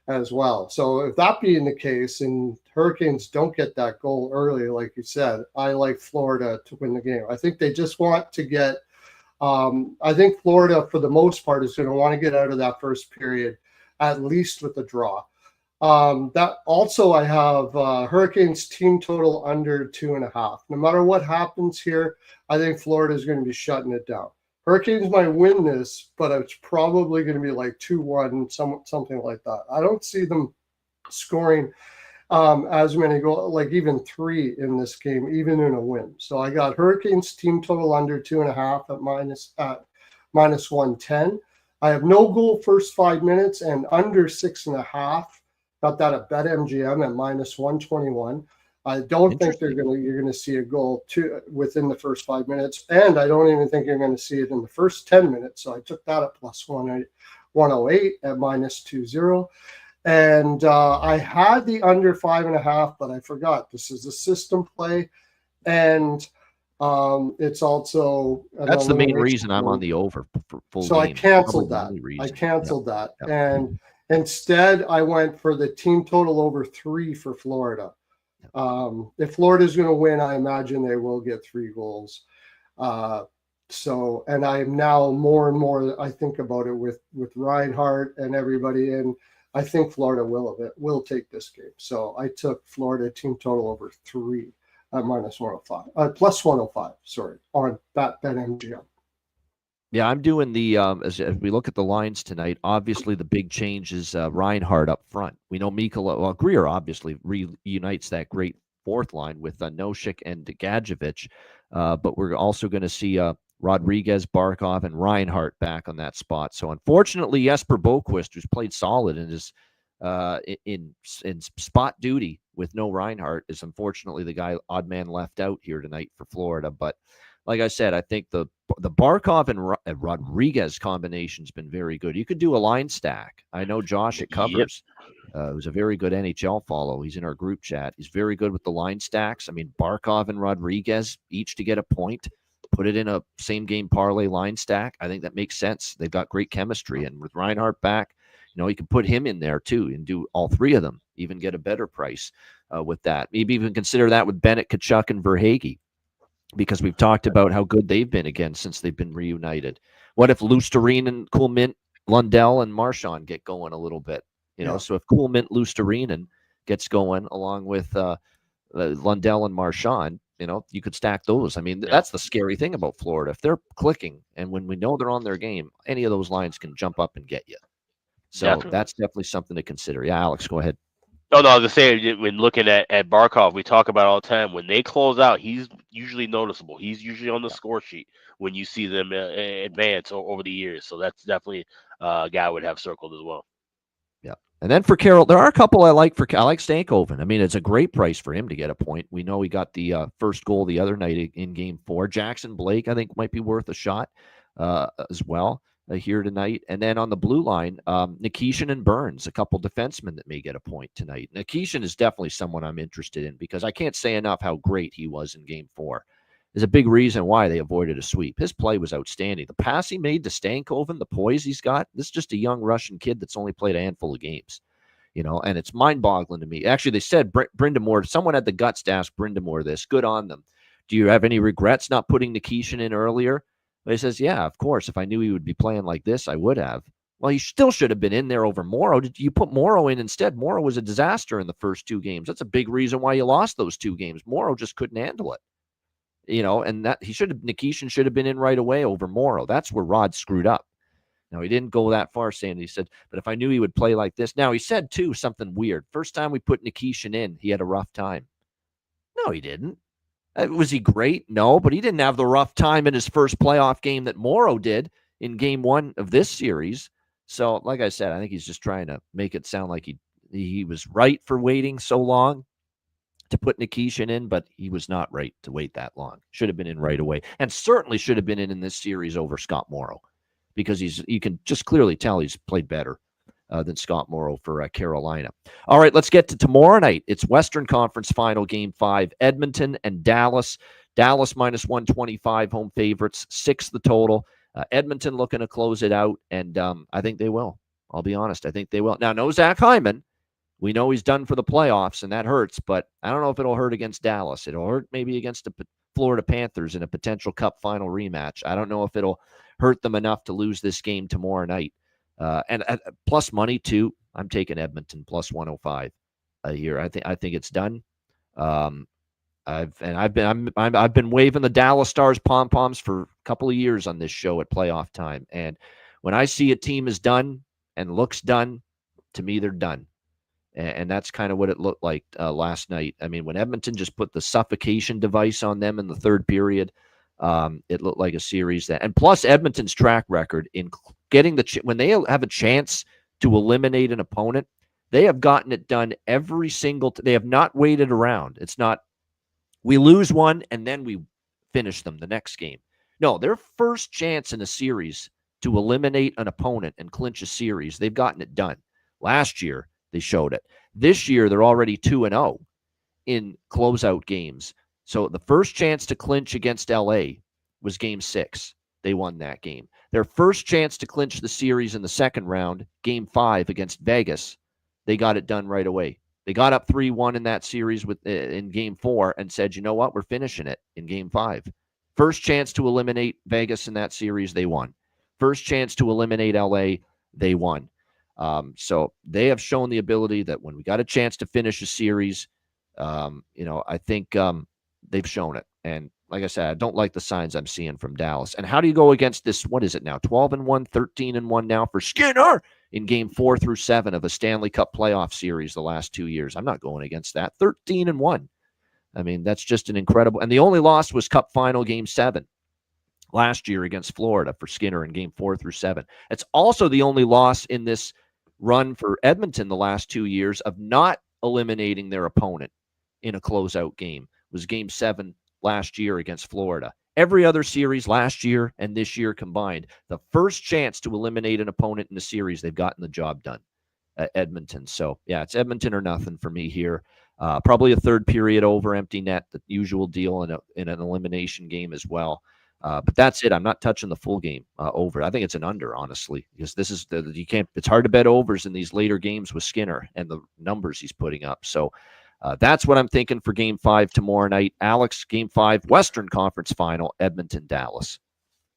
as well. So if that being the case and Hurricanes don't get that goal early, like you said, I like Florida to win the game. I think they just want to get I think Florida, for the most part, is going to want to get out of that first period at least with a draw. That also, I have Hurricanes team total under 2.5. No matter what happens here, I think Florida is going to be shutting it down. Hurricanes might win this, but it's probably going to be like 2-1, something like that. I don't see them scoring as many goals, like even 3 in this game, even in a win. So I got Hurricanes team total under 2.5 at minus 110. I have no goal first 5 minutes and under 6.5. Got that at BetMGM at minus 121. I don't think you're going to see a goal within the first 5 minutes, and I don't even think you're going to see it in the first 10 minutes. So I took that at plus 108 at minus 20. And I had the under 5.5, but I forgot. This is a system play, and it's also that's the main reason I'm on the over for full so game. I canceled that. Yep. And instead I went for the team total over 3 for Florida. If Florida is going to win, I imagine they will get 3 goals. And I am now more and more, I think about it with Reinhart and everybody. And I think Florida will take this game. So I took Florida team total over 3 at -105, plus 105. Sorry, on BetMGM. Yeah, I'm doing the as we look at the lines tonight. Obviously, the big change is Reinhardt up front. We know Greer obviously reunites that great fourth line with Noshik and Gadjevich, but we're also going to see Rodriguez, Barkov, and Reinhardt back on that spot. So unfortunately, Jesper Boquist, who's played solid and is in spot duty with no Reinhardt, is unfortunately the guy odd man left out here tonight for Florida. But like I said, I think the Barkov and Rodriguez combination's been very good. You could do a line stack. I know Josh at Covers, who's a very good NHL follow. He's in our group chat. He's very good with the line stacks. I mean, Barkov and Rodriguez each to get a point. Put it in a same game parlay line stack. I think that makes sense. They've got great chemistry, and with Reinhardt back, you can put him in there too and do all three of them. Even get a better price with that. Maybe even consider that with Bennett, Tkachuk, and Verhaeghe, because we've talked about how good they've been again since they've been reunited. What if Luostarinen, Kuhlman, Lundell, and Marchand get going a little bit? So if Kuhlman, Luostarinen gets going along with Lundell and Marchand, you could stack those. I mean, that's the scary thing about Florida. If they're clicking, and when we know they're on their game, any of those lines can jump up and get you. So that's definitely something to consider. Yeah, Alex, go ahead. No, I was just saying, when looking at Barkov, we talk about all the time, when they close out, he's usually noticeable. He's usually on the score sheet when you see them advance over the years. So that's definitely a guy I would have circled as well. Yeah. And then for Carroll, there are a couple I like Stankoven. I mean, it's a great price for him to get a point. We know he got the first goal the other night in Game 4. Jackson Blake, I think, might be worth a shot as well here tonight. And then on the blue line, Nikishin and Burns, a couple defensemen that may get a point tonight. Nikishin is definitely someone I'm interested in because I can't say enough how great he was in Game 4. There's a big reason why they avoided a sweep. His play was outstanding. The pass he made to Stankoven, the poise he's got, this is just a young Russian kid that's only played a handful of games, and it's mind-boggling to me. Actually, they said Brindamore, someone had the guts to ask Brindamore this. Good on them. Do you have any regrets not putting Nikishin in earlier? But he says, yeah, of course. If I knew he would be playing like this, I would have. Well, he still should have been in there over Morrow. Did you put Morrow in instead? Morrow was a disaster in the first 2 games. That's a big reason why you lost those 2 games. Morrow just couldn't handle it. And that Nikishin should have been in right away over Morrow. That's where Rod screwed up. Now, he didn't go that far, saying, he said, but if I knew he would play like this. Now, he said, too, something weird. First time we put Nikishin in, he had a rough time. No, he didn't. Was he great? No, but he didn't have the rough time in his first playoff game that Morrow did in Game 1 of this series. So, like I said, I think he's just trying to make it sound like he was right for waiting so long to put Nikishin in, but he was not right to wait that long. Should have been in right away, and certainly should have been in this series over Scott Morrow, because you can just clearly tell he's played better than Scott Morrow for Carolina. All right, let's get to tomorrow night. It's Western Conference Final, Game 5, Edmonton and Dallas. Dallas -125, home favorites, 6 the total. Edmonton looking to close it out, and I think they will. I'll be honest, I think they will. Now, no Zach Hyman. We know he's done for the playoffs, and that hurts, but I don't know if it'll hurt against Dallas. It'll hurt maybe against the Florida Panthers in a potential Cup final rematch. I don't know if it'll hurt them enough to lose this game tomorrow night. And plus money too. I'm taking Edmonton plus 105 here. I think it's done. I've been waving the Dallas Stars pom poms for a couple of years on this show at playoff time, and when I see a team is done and looks done, to me they're done. And that's kind of what it looked like last night. I mean, when Edmonton just put the suffocation device on them in the third period, it looked like a series that. And plus, Edmonton's track record in getting when they have a chance to eliminate an opponent, they have gotten it done every single. They have not waited around. It's not we lose one and then we finish them the next game. No, their first chance in a series to eliminate an opponent and clinch a series, they've gotten it done. Last year, they showed it. This year, they're already 2-0 in closeout games. So the first chance to clinch against LA was Game 6. They won that game. Their first chance to clinch the series in the second round, Game 5 against Vegas, they got it done right away. They got up 3-1 in that series in Game 4 and said, you know what, we're finishing it in Game 5. First chance to eliminate Vegas in that series, they won. First chance to eliminate LA, they won. So they have shown the ability that when we got a chance to finish a series, I think they've shown it. And like I said, I don't like the signs I'm seeing from Dallas. And how do you go against this? What is it now? 12-1, 13-1 now for Skinner in game 4 through 7 of a Stanley Cup playoff series the last 2 years. I'm not going against that. 13-1. I mean, that's just an incredible. And the only loss was Cup final game 7 last year against Florida for Skinner in game 4 through 7. It's also the only loss in this run for Edmonton the last 2 years of not eliminating their opponent in a closeout game. It was game 7 last year against Florida. Every other series last year and this year combined, the first chance to eliminate an opponent in the series, they've gotten the job done at Edmonton. So, yeah, it's Edmonton or nothing for me here. Probably a third period over, empty net, the usual deal in an elimination game as well. But that's it. I'm not touching the full game over. I think it's an under, honestly, because this is it's hard to bet overs in these later games with Skinner and the numbers he's putting up. So that's what I'm thinking for game 5 tomorrow night. Alex, game 5, Western Conference final, Edmonton, Dallas.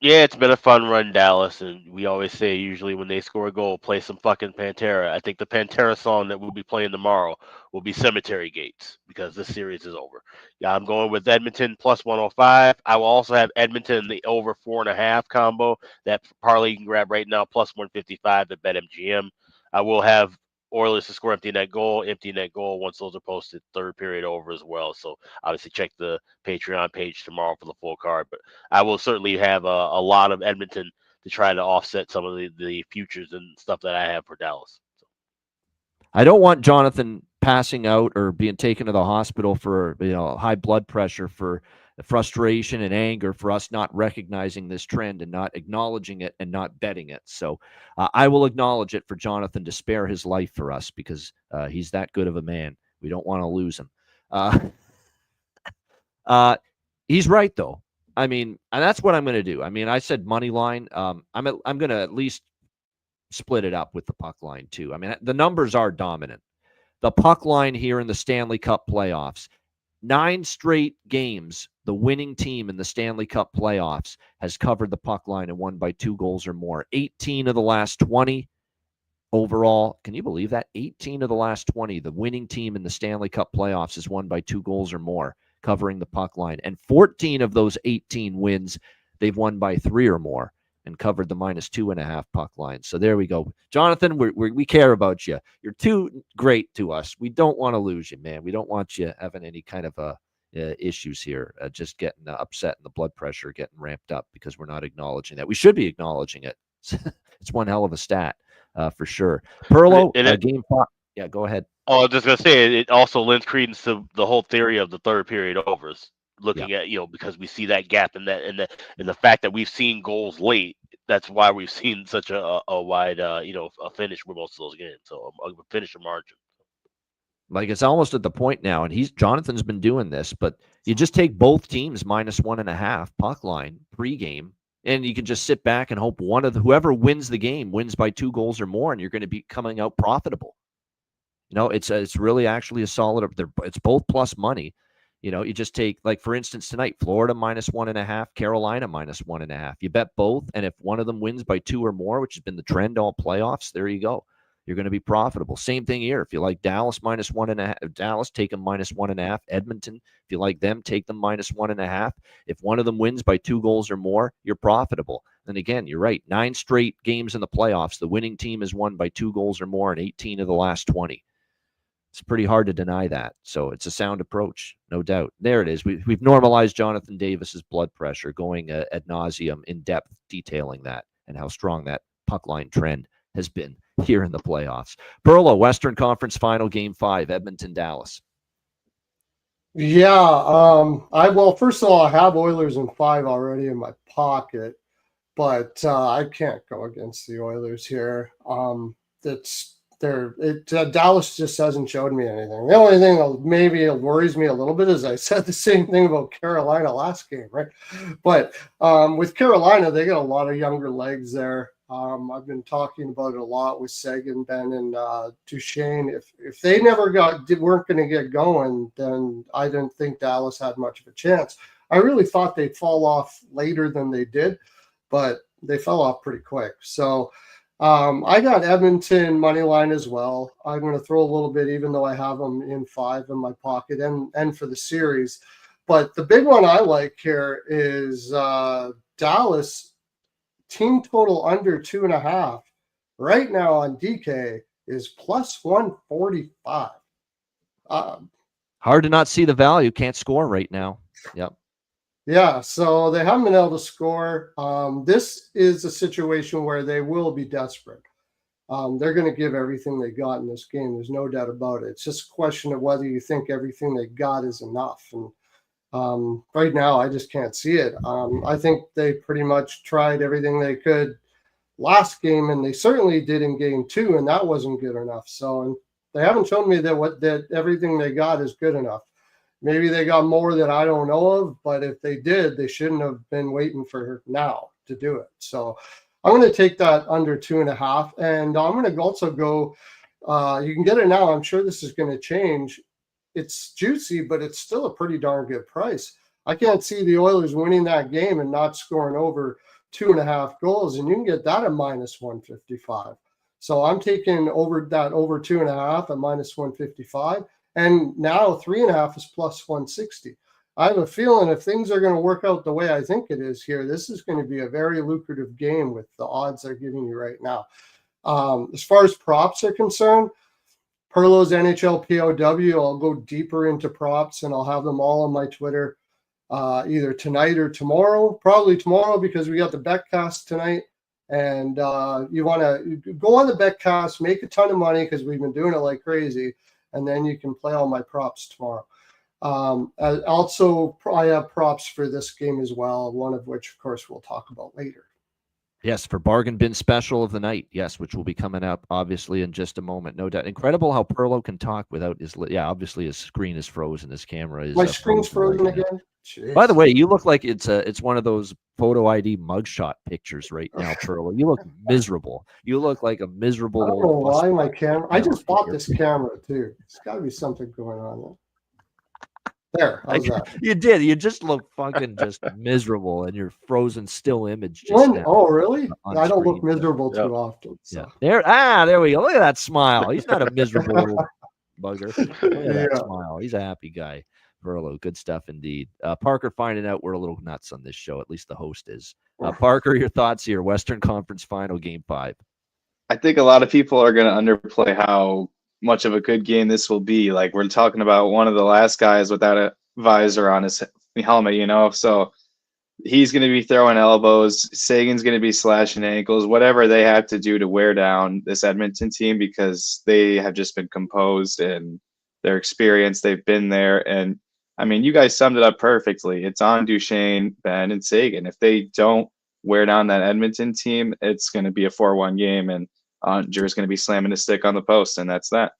Yeah, it's been a fun run, Dallas, and we always say usually when they score a goal, play some fucking Pantera. I think the Pantera song that we'll be playing tomorrow will be Cemetery Gates because this series is over. Yeah, I'm going with Edmonton plus 105. I will also have Edmonton in the over 4.5 combo. That parlay you can grab right now, plus 155 at BetMGM. I will have Oilers to score empty net goal once those are posted, third period over as well. So obviously check the Patreon page tomorrow for the full card. But I will certainly have a lot of Edmonton to try to offset some of the futures and stuff that I have for Dallas. So. I don't want Jonathan passing out or being taken to the hospital for high blood pressure, for frustration and anger, for us not recognizing this trend and not acknowledging it and not betting it. So I will acknowledge it for Jonathan to spare his life for us because he's that good of a man. We don't want to lose him. He's right, though. I mean, and that's what I'm going to do. I mean, I said money line. I'm going to at least split it up with the puck line, too. I mean, the numbers are dominant. The puck line here in the Stanley Cup playoffs, 9 straight games, the winning team in the Stanley Cup playoffs has covered the puck line and won by 2 goals or more. 18 of the last 20 overall. Can you believe that? 18 of the last 20, the winning team in the Stanley Cup playoffs has won by 2 goals or more, covering the puck line. And 14 of those 18 wins, they've won by 3 or more and covered the -2.5 puck line. So there we go. Jonathan, we care about you. You're too great to us. We don't want to lose you, man. We don't want you having any kind of issues here, just getting upset and the blood pressure getting ramped up because we're not acknowledging that. We should be acknowledging it. It's one hell of a stat for sure. Perlo, game 5. Yeah, go ahead. Oh, I was just going to say, it also lends credence to the whole theory of the third period overs. Looking at, because we see that gap in that, and the fact that we've seen goals late, that's why we've seen such a wide, a finish with most of those games. So a finish margin. Like it's almost at the point now, and Jonathan's been doing this, but you just take both teams -1.5 puck line pregame, and you can just sit back and hope whoever wins the game wins by 2 goals or more, and you're going to be coming out profitable. It's really actually a solid. It's both plus money. You just take, like, for instance, tonight, Florida -1.5, Carolina -1.5. You bet both, and if one of them wins by 2 or more, which has been the trend all playoffs, there you go. You're going to be profitable. Same thing here. If you like Dallas -1.5, Dallas, take them -1.5. Edmonton, if you like them, take them -1.5. If one of them wins by 2 goals or more, you're profitable. And again, you're right. 9 straight games in the playoffs, the winning team has won by 2 goals or more in 18 of the last 20. It's pretty hard to deny that. So it's a sound approach, no doubt. There it is. We've normalized Jonathan Davis's blood pressure, going ad nauseum, in depth, detailing that and how strong that puck line trend has been here in the playoffs. Perlo, Western Conference Final, Game 5, Edmonton, Dallas. Yeah. First of all, I have Oilers in 5 already in my pocket, but I can't go against the Oilers here. Dallas just hasn't showed me anything. The only thing that maybe it worries me a little bit is I said the same thing about Carolina last game, right? But with Carolina, they got a lot of younger legs there. I've been talking about it a lot with Seguin, Ben, and Duchesne. If they never weren't going to get going, then I didn't think Dallas had much of a chance. I really thought they'd fall off later than they did, but they fell off pretty quick. So I got Edmonton money line as well. I'm going to throw a little bit, even though I have them in 5 in my pocket and for the series. But the big one I like here is Dallas team total under 2.5 right now on DK is plus 145. Hard to not see the value. Can't score right now. Yep. Yeah, so they haven't been able to score. This is a situation where they will be desperate. They're going to give everything they got in this game. There's no doubt about it. It's just a question of whether you think everything they got is enough. And right now, I just can't see it. I think they pretty much tried everything they could last game, and they certainly did in game 2, and that wasn't good enough. So, and they haven't shown me that everything they got is good enough. Maybe they got more that I don't know of, but if they did, they shouldn't have been waiting for now to do it. So I'm going to take that under 2.5, and I'm going to also go. You can get it now. I'm sure this is going to change. It's juicy, but it's still a pretty darn good price. I can't see the Oilers winning that game and not scoring over 2.5 goals, and you can get that at minus 155. So I'm taking over 2.5 at minus 155. And now 3.5 is plus 160. I have a feeling if things are going to work out the way I think it is here, this is going to be a very lucrative game with the odds they're giving you right now. As far as props are concerned, Perlo's NHL POW, I'll go deeper into props and I'll have them all on my Twitter either tonight or tomorrow. Probably tomorrow because we got the Betcast tonight. And you want to go on the Betcast, make a ton of money because we've been doing it like crazy. And then you can play all my props tomorrow. Also, I have props for this game as well, one of which, of course, we'll talk about later. Yes, for bargain bin special of the night. Yes, which will be coming up, obviously, in just a moment. No doubt. Incredible how Perlo can talk without his... Yeah, obviously, his screen is frozen. His camera is... My screen's frozen right again? Jeez. By the way, you look like it's one of those photo ID mugshot pictures right now, Perlo. You look miserable. You look like a miserable... I don't know why my camera... I just bought this camera, too. There's got to be something going on there. How's that? You did. You just look fucking just miserable, and your frozen still image. Just now, oh, really? I don't screen. look miserable too often. So. Yeah. There we go. Look at that smile. He's not a miserable little bugger. Look at that Yeah. smile. He's a happy guy. Verlo, good stuff indeed. Parker finding out we're a little nuts on this show. At least the host is. Parker, your thoughts here? Western Conference Final, Game 5. I think a lot of people are going to underplay how much of a good game this will be. Like, we're talking about one of the last guys without a visor on his helmet, you know, so he's going to be throwing elbows. Sagan's going to be slashing ankles, whatever they have to do to wear down this Edmonton team, because they have just been composed and their experience. They've been there. And I mean, you guys summed it up perfectly. It's on Duchesne, Ben, and Sagan. If they don't wear down that Edmonton team, it's going to be a 4-1 game, and Ottinger's going to be slamming his stick on the post, and that's that.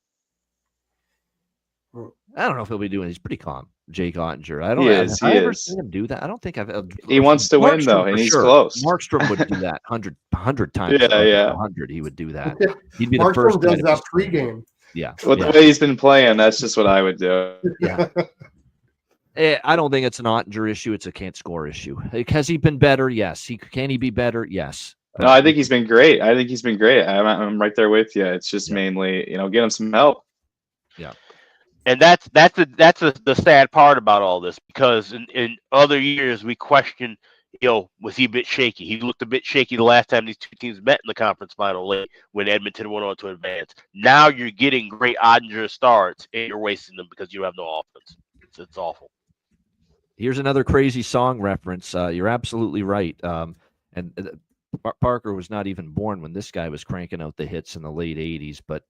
I don't know if he'll be doing. He's pretty calm, Jake Ottinger. I don't. He Have is. I He ever is. seen him do that? I don't think I've. He wants to win, though, for and he's sure. close. Markstrom would do that 100 times. Yeah. 100. He would do that. Yeah. He'd be the Markstrom first guy does to that be- pregame. Yeah. With the way he's been playing, that's just what I would do. Yeah. I don't think it's an Ottinger issue. It's a can't score issue. Has he been better? Yes. Can he be better? Yes. No, I think he's been great. I'm right there with you. It's just mainly, get him some help. Yeah. And that's the sad part about all this, because in other years we question, was he a bit shaky? He looked a bit shaky the last time these two teams met in the conference final late when Edmonton went on to advance. Now you're getting great Ottinger starts and you're wasting them because you have no offense. It's awful. Here's another crazy song reference. You're absolutely right. Parker was not even born when this guy was cranking out the hits in the late 80s. But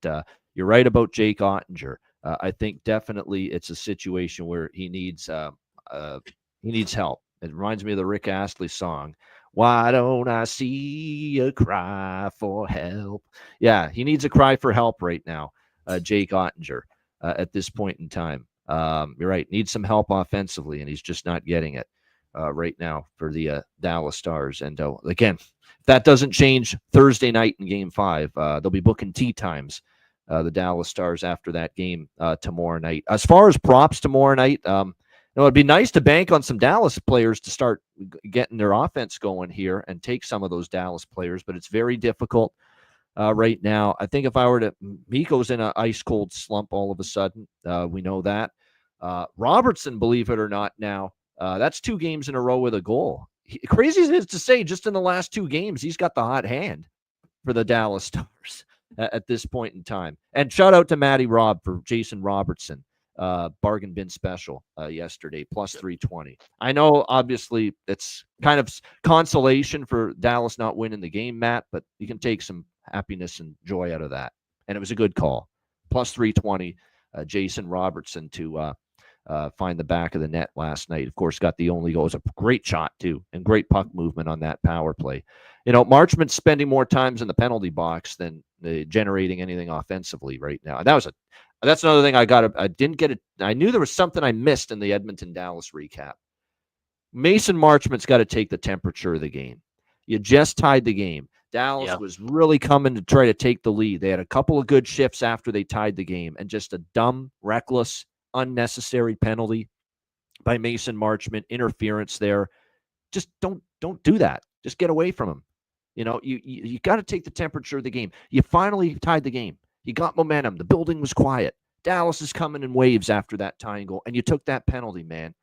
you're right about Jake Ottinger. I think definitely it's a situation where he needs help. It reminds me of the Rick Astley song, "Why Don't I See a Cry for Help?" Yeah, he needs a cry for help right now, Jake Ottinger, at this point in time. You're right. Needs some help offensively, and he's just not getting it right now for the Dallas Stars. And again, if that doesn't change Thursday night in Game 5, they'll be booking tea times, the Dallas Stars, after that game tomorrow night. As far as props tomorrow night, it'd be nice to bank on some Dallas players to start getting their offense going here and take some of those Dallas players, but it's very difficult. right now. I think if I were to, Miko's in an ice cold slump all of a sudden. We know that. Robertson, believe it or not, now that's 2 games in a row with a goal. Crazy as it is to say, just in the last 2 games, he's got the hot hand for the Dallas Stars at this point in time. And shout out to Matty Robb for Jason Robertson. Bargain bin special yesterday, plus 320. I know, obviously, it's kind of consolation for Dallas not winning the game, Matt, but you can take some happiness and joy out of that. And it was a good call. Plus 320, Jason Robertson to find the back of the net last night. Of course, got the only goal. It was a great shot, too, and great puck movement on that power play. Marchment's spending more times in the penalty box than generating anything offensively right now. And that's another thing I didn't get it. I knew there was something I missed in the Edmonton-Dallas recap. Mason Marchment's got to take the temperature of the game. You just tied the game. Dallas was really coming to try to take the lead. They had a couple of good shifts after they tied the game, and just a dumb, reckless, unnecessary penalty by Mason Marchment, interference there. Just don't do that. Just get away from him. You got to take the temperature of the game. You finally tied the game. You got momentum. The building was quiet. Dallas is coming in waves after that tying goal, and you took that penalty, man.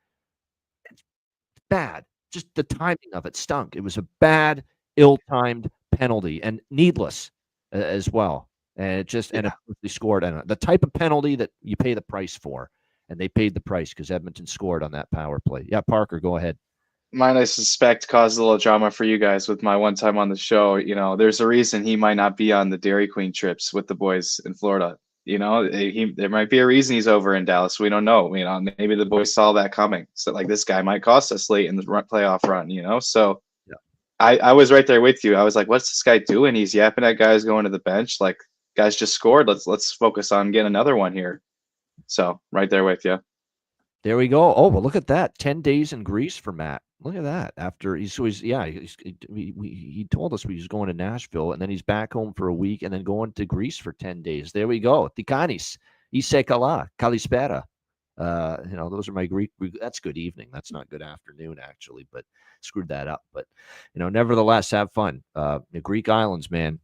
It's bad. Just the timing of it stunk. It was a bad, ill-timed penalty and needless as well. And it just and they scored. And the type of penalty that you pay the price for, and they paid the price because Edmonton scored on that power play. Yeah, Parker, go ahead. Mine, I suspect, caused a little drama for you guys with my one time on the show. There's a reason he might not be on the Dairy Queen trips with the boys in Florida. There might be a reason he's over in Dallas. We don't know. Maybe the boys saw that coming. So, this guy might cost us late in the playoff run. So I was right there with you. I was like, what's this guy doing? He's yapping at guys going to the bench. Like, guys just scored. Let's focus on getting another one here. So right there with you. There we go. Oh, well, look at that. 10 days in Greece for Matt. Look at that. After he told us he was going to Nashville, and then he's back home for a week, and then going to Greece for 10 days. There we go. Tikanis, Isekala, Kalispera. Those are my Greek. That's good evening. That's not good afternoon, actually, but screwed that up. But, nevertheless, have fun. The Greek islands, man,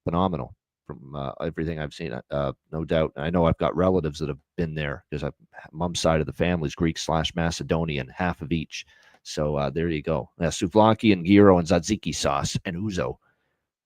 phenomenal from everything I've seen, no doubt. I know I've got relatives that have been there because mom's side of the family is Greek/Macedonian, half of each. So there you go. Souvlaki and gyro and tzatziki sauce and ouzo.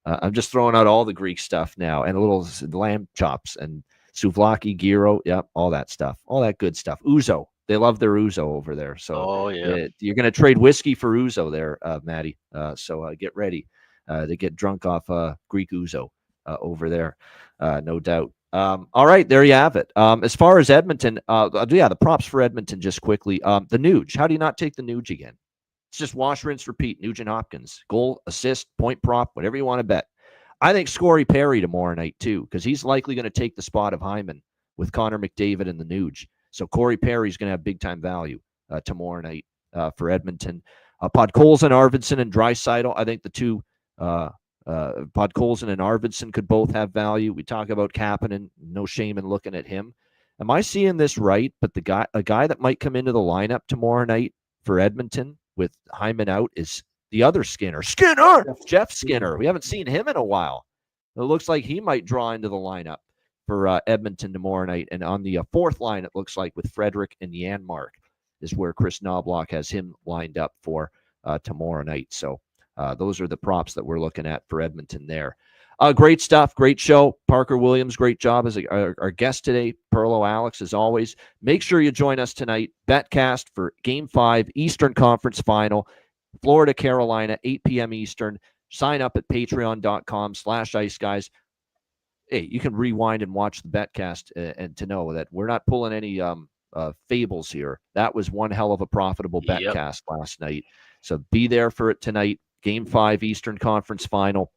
I'm just throwing out all the Greek stuff now, and a little lamb chops and souvlaki, gyro, all that stuff, all that good stuff. Ouzo, they love their ouzo over there. So you're going to trade whiskey for ouzo there, Maddie. So get ready to get drunk off Greek ouzo over there, no doubt. All right, there you have it. As far as Edmonton, the props for Edmonton just quickly. The Nuge, how do you not take the Nuge again? It's just wash, rinse, repeat. Nugent Hopkins, goal, assist, point prop, whatever you want to bet. I think Scory Perry tomorrow night too, because he's likely going to take the spot of Hyman with Connor McDavid and the Nuge. So Corey Perry's going to have big time value tomorrow night for Edmonton. Podkolzin, Arvidsson, and Draisaitl. I think the two Podkolzin and Arvidsson could both have value. We talk about Kapanen, no shame in looking at him. Am I seeing this right? But a guy that might come into the lineup tomorrow night for Edmonton with Hyman out is the other Skinner. Jeff Skinner. We haven't seen him in a while. It looks like he might draw into the lineup for Edmonton tomorrow night. And on the fourth line, it looks like with Frederick and Janmark is where Chris Knobloch has him lined up for tomorrow night. So those are the props that we're looking at for Edmonton there. Great stuff. Great show. Parker Williams, great job as our guest today. Perlo Alex, as always. Make sure you join us tonight. Betcast for Game 5, Eastern Conference Final, Florida, Carolina, 8 p.m. Eastern. Sign up at patreon.com/iceguys. Hey, you can rewind and watch the Betcast and to know that we're not pulling any fables here. That was one hell of a profitable Betcast last night. So be there for it tonight. Game 5, Eastern Conference Final.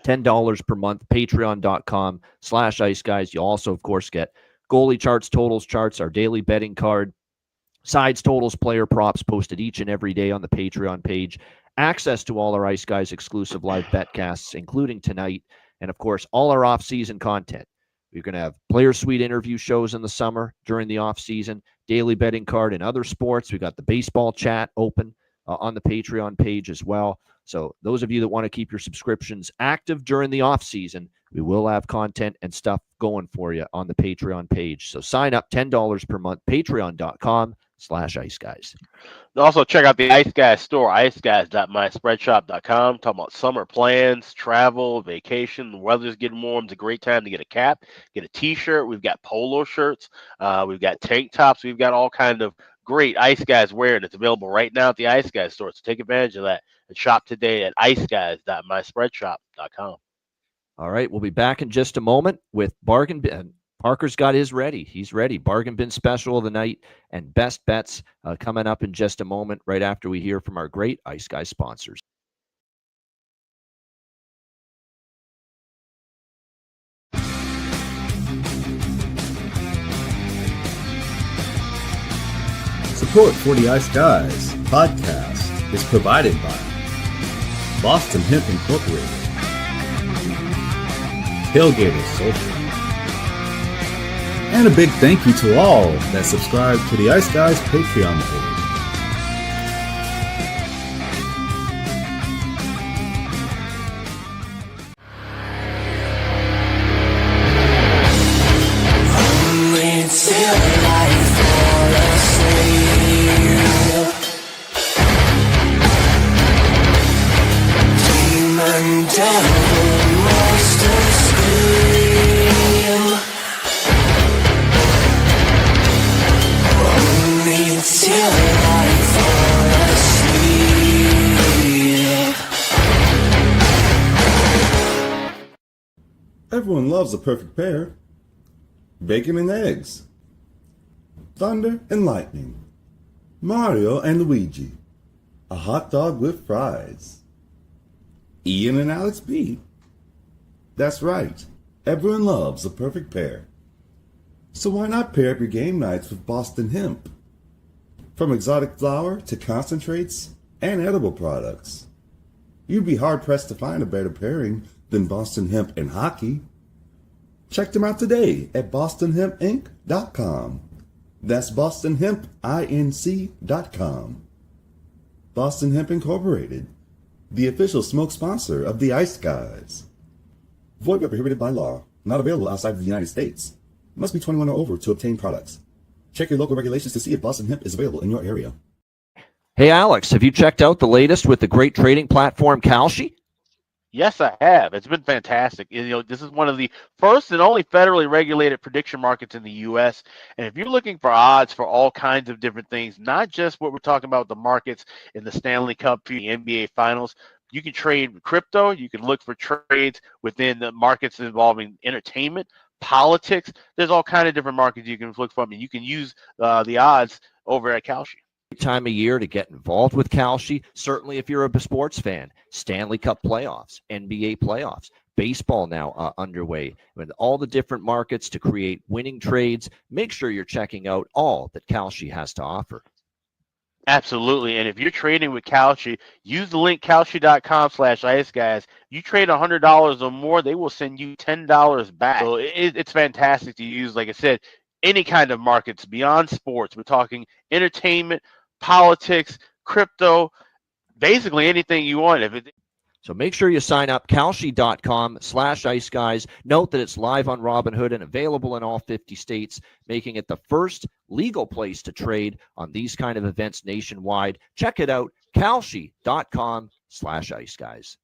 $10 per month, patreon.com/iceguys. You also, of course, get goalie charts, totals charts, our daily betting card, sides, totals, player props posted each and every day on the Patreon page, access to all our Ice Guys exclusive live betcasts, including tonight, and, of course, all our off-season content. We're going to have Player Suite interview shows in the summer during the off-season, daily betting card and other sports. We've got the baseball chat open on the Patreon page as well. So those of you that want to keep your subscriptions active during the off season, we will have content and stuff going for you on the Patreon page. So sign up, $10 per month, patreon.com/iceguys. Also, check out the Ice Guys store, iceguys.myspreadsshop.com. Talking about summer plans, travel, vacation. The weather's getting warm. It's a great time to get a cap, get a T-shirt. We've got polo shirts. We've got tank tops. We've got all kind of great Ice Guys wear, and it's available right now at the Ice Guys store. So take advantage of that and shop today at iceguys.myspreadsshop.com. All right, we'll be back in just a moment with Bargain Bin. Parker's got his ready. He's ready. Bargain Bin special of the night and best bets coming up in just a moment right after we hear from our great Ice Guys sponsors. Support for the Ice Guys podcast is provided by Boston Hemp Incorporated, Tailgaters Social, and a big thank you to all that subscribe to the Ice Guys Patreon page. Everyone loves a perfect pair. Bacon and eggs. Thunder and lightning. Mario and Luigi. A hot dog with fries. Ian and Alex B. That's right. Everyone loves a perfect pair. So why not pair up your game nights with Boston Hemp? From exotic flower to concentrates and edible products. You'd be hard-pressed to find a better pairing than Boston Hemp and hockey. Check them out today at bostonhempinc.com. That's bostonhempinc.com. Boston Hemp Incorporated, the official smoke sponsor of the Ice Guys. Void where prohibited by law. Not available outside of the United States. Must be 21 or over to obtain products. Check your local regulations to see if Boston Hemp is available in your area. Hey, Alex, have you checked out the latest with the great trading platform, Kalshi? Yes, I have. It's been fantastic. This is one of the first and only federally regulated prediction markets in the U.S. And if you're looking for odds for all kinds of different things, not just what we're talking about, the markets in the Stanley Cup, the NBA Finals, you can trade crypto. You can look for trades within the markets involving entertainment, politics. There's all kinds of different markets you can look from, and you can use the odds over at Kalshi. Time of year to get involved with Kalshi. Certainly if you're a sports fan, Stanley Cup playoffs, NBA playoffs, baseball now underway, with all the different markets to create winning trades. Make sure you're checking out all that Kalshi has to offer. Absolutely. And if you're trading with Kalshi, use the link kalshi.com/iceguys. You trade $100 or more, they will send you $10 back. So it's fantastic to use, like I said, any kind of markets beyond sports. We're talking entertainment, politics, crypto, basically anything you want. So make sure you sign up, kalshi.com/iceguys. Note that it's live on Robinhood and available in all 50 states, making it the first legal place to trade on these kind of events nationwide. Check it out, kalshi.com/iceguys.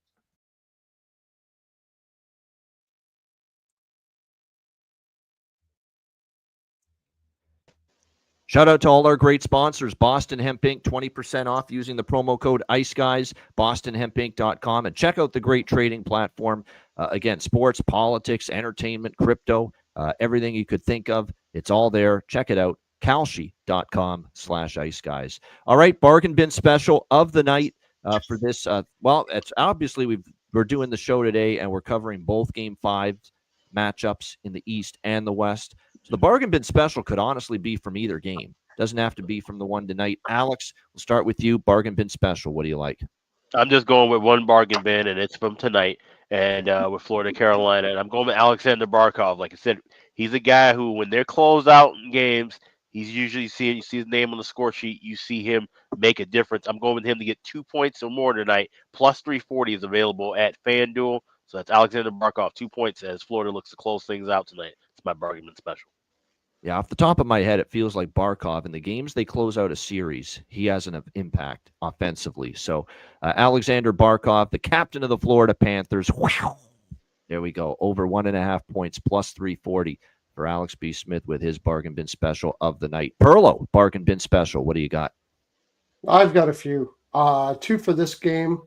Shout out to all our great sponsors, Boston Hemp Inc., 20% off using the promo code IceGuys, bostonhempinc.com, and check out the great trading platform. Again, sports, politics, entertainment, crypto, everything you could think of. It's all there. Check it out, kalshi.com/IceGuys. All right, bargain bin special of the night for this. It's obviously we're doing the show today, and we're covering both Game 5 matchups in the East and the West. So the bargain bin special could honestly be from either game. Doesn't have to be from the one tonight. Alex, we'll start with you. Bargain bin special. What do you like? I'm just going with one bargain bin, and it's from tonight, and with Florida, Carolina. And I'm going with Alexander Barkov. Like I said, he's a guy who, when they're closed out in games, He's usually you see his name on the score sheet, you see him make a difference. I'm going with him to get 2 points or more tonight. Plus 340 is available at FanDuel. So that's Alexander Barkov, 2 points as Florida looks to close things out tonight. It's my bargain special. Yeah, off the top of my head, it feels like Barkov, in the games they close out a series, he has an impact offensively. So Alexander Barkov, the captain of the Florida Panthers, whew, there we go, over 1.5 points, plus 340 for Alex B. Smith with his bargain bin special of the night. Perlo, bargain bin special, what do you got? I've got a few. 2 for this game.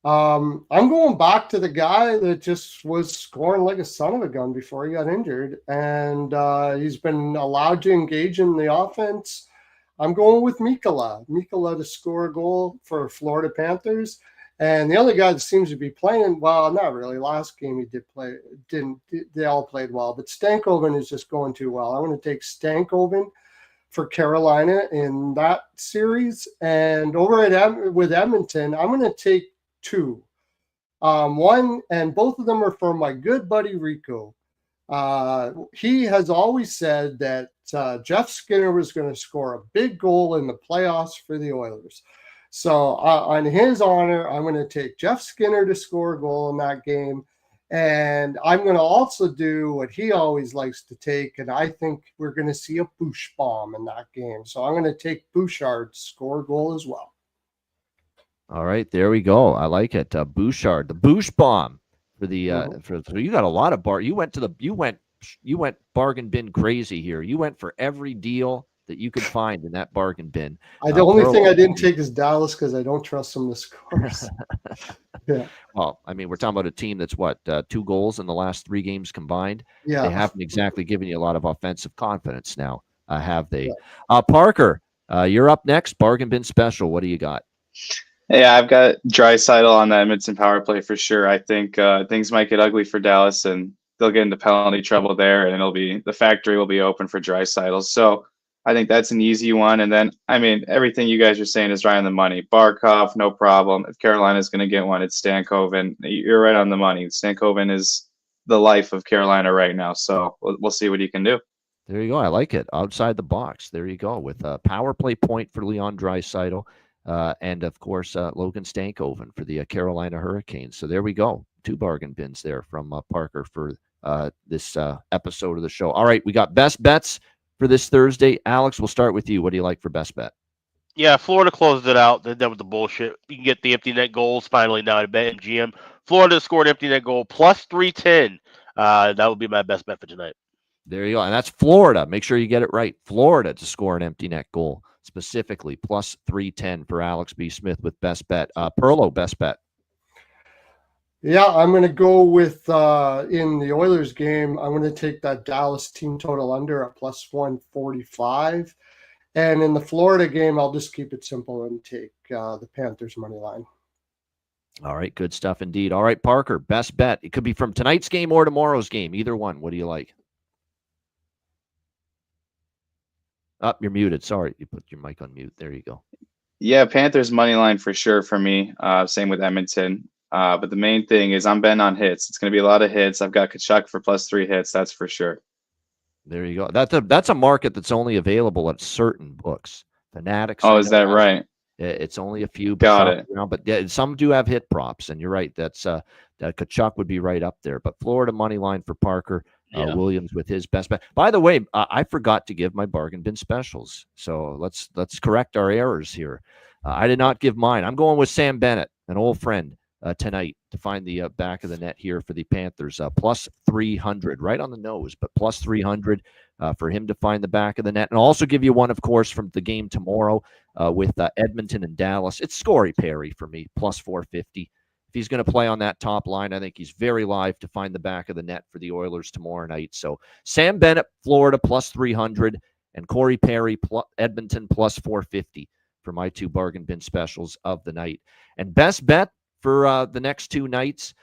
I'm going back to the guy that just was scoring like a son of a gun before he got injured, and he's been allowed to engage in the offense. I'm going with Mikkola to score a goal for Florida Panthers. And the other guy that seems to be playing well, not really. Last game he did play, they all played well, but Stankoven is just going too well. I'm going to take Stankoven for Carolina in that series. And over with Edmonton, I'm going to take 2. One, and both of them are for my good buddy Rico. He has always said that Jeff Skinner was going to score a big goal in the playoffs for the Oilers. So on his honor, I'm going to take Jeff Skinner to score a goal in that game. And I'm going to also do what he always likes to take, and I think we're going to see a Bush bomb in that game. So I'm going to take Bouchard to score a goal as well. All right, there we go. I like it. Bouchard, the Bush bomb for the so you got a lot of you went bargain bin crazy here. You went for every deal that you could find in that bargain bin. The only thing I didn't take is Dallas because I don't trust them to score. Yeah. Well, I mean, we're talking about a team that's 2 goals in the last 3 games combined. Yeah. They haven't exactly given you a lot of offensive confidence now, have they? Yeah. Parker, you're up next. Bargain bin special. What do you got? Yeah, I've got Draisaitl on the Edmonton power play for sure. I think things might get ugly for Dallas, and they'll get into penalty trouble there, and the factory will be open for Draisaitl. So I think that's an easy one. And then, I mean, everything you guys are saying is right on the money. Barkov, no problem. If Carolina's going to get one, it's Stankoven. You're right on the money. Stankoven is the life of Carolina right now. So we'll see what he can do. There you go. I like it. Outside the box. There you go. With a power play point for Leon Draisaitl. And, of course, Logan Stankoven for the Carolina Hurricanes. So there we go. 2 bargain bins there from Parker for this episode of the show. All right, we got best bets for this Thursday. Alex, we'll start with you. What do you like for best bet? Yeah, Florida closed it out. They're done with the bullshit. You can get the empty net goals finally now at BetMGM. Florida scored an empty net goal plus 310. That would be my best bet for tonight. There you go. And that's Florida. Make sure you get it right. Florida to score an empty net goal. Specifically, plus 310 for Alex B. Smith with best bet. Perlo, best bet. Yeah, I'm going to go with, in the Oilers game, I'm going to take that Dallas team total under at plus 145. And in the Florida game, I'll just keep it simple and take the Panthers money line. All right, good stuff indeed. All right, Parker, best bet. It could be from tonight's game or tomorrow's game. Either one. What do you like? Oh, you're muted. Sorry, you put your mic on mute. There you go. Yeah, Panthers money line for sure for me. Same with Edmonton. But the main thing is I'm betting on hits. It's going to be a lot of hits. I've got Tkachuk for plus 3 hits. That's for sure. There you go. That's a market that's only available at certain books. Fanatics. Oh, is that right? It's only a few. Got it. But yeah, some do have hit props, and you're right. That Tkachuk would be right up there. But Florida money line for Parker. Williams with his best bet. By the way, I forgot to give my bargain bin specials. So let's correct our errors here. I did not give mine. I'm going with Sam Bennett, an old friend, tonight to find the back of the net here for the Panthers. Plus 300, right on the nose, but plus 300 for him to find the back of the net. And I'll also give you one, of course, from the game tomorrow with Edmonton and Dallas. It's Corey Perry for me, plus 450. If he's going to play on that top line, I think he's very live to find the back of the net for the Oilers tomorrow night. So Sam Bennett, Florida, plus 300, and Corey Perry, Edmonton, plus 450 for my 2 bargain bin specials of the night. And best bet for the next 2 nights,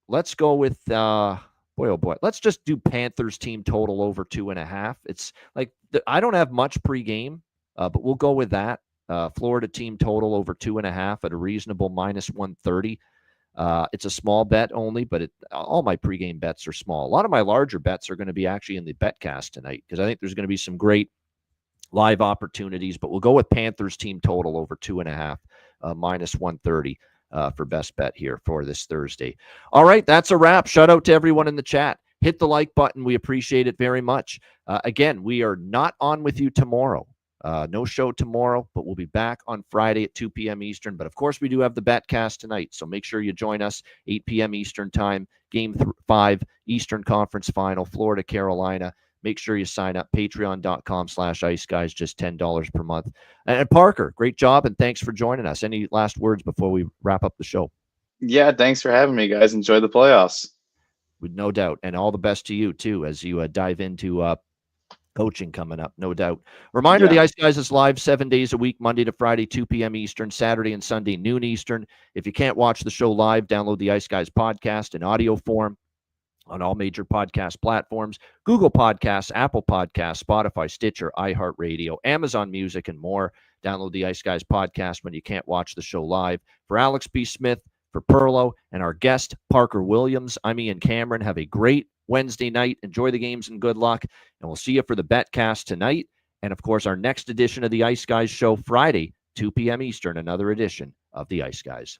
let's go with, boy, oh boy, let's just do Panthers team total over 2.5. It's like, I don't have much pregame, but we'll go with that. Florida team total over 2.5 at a reasonable minus 130. It's a small bet only, but all my pregame bets are small. A lot of my larger bets are going to be actually in the betcast tonight because I think there's going to be some great live opportunities, but we'll go with Panthers team total over 2.5, minus 130 for best bet here for this Thursday. All right, that's a wrap. Shout out to everyone in the chat. Hit the like button. We appreciate it very much. Again, we are not on with you tomorrow. No show tomorrow, but we'll be back on Friday at 2 p.m. Eastern. But of course, we do have the betcast tonight, so make sure you join us 8 p.m. Eastern time. Game 5, Eastern Conference Final, Florida, Carolina. Make sure you sign up, patreon.com/Ice Guys, just $10 per month. And Parker, great job, and thanks for joining us. Any last words before we wrap up the show? Yeah, thanks for having me, guys. Enjoy the playoffs. With no doubt, and all the best to you, too, as you dive into coaching coming up, no doubt. Reminder, The Ice Guys is live 7 days a week, Monday to Friday, 2 p.m. Eastern, Saturday and Sunday, noon Eastern. If you can't watch the show live, download the Ice Guys podcast in audio form on all major podcast platforms, Google Podcasts, Apple Podcasts, Spotify, Stitcher, iHeartRadio, Amazon Music, and more. Download the Ice Guys podcast when you can't watch the show live. For Alex B. Smith, for Perlo, and our guest, Parker Williams, I'm Ian Cameron. Have a great Wednesday night. Enjoy the games and good luck. And we'll see you for the betcast tonight. And, of course, our next edition of the Ice Guys show Friday, 2 p.m. Eastern, another edition of the Ice Guys.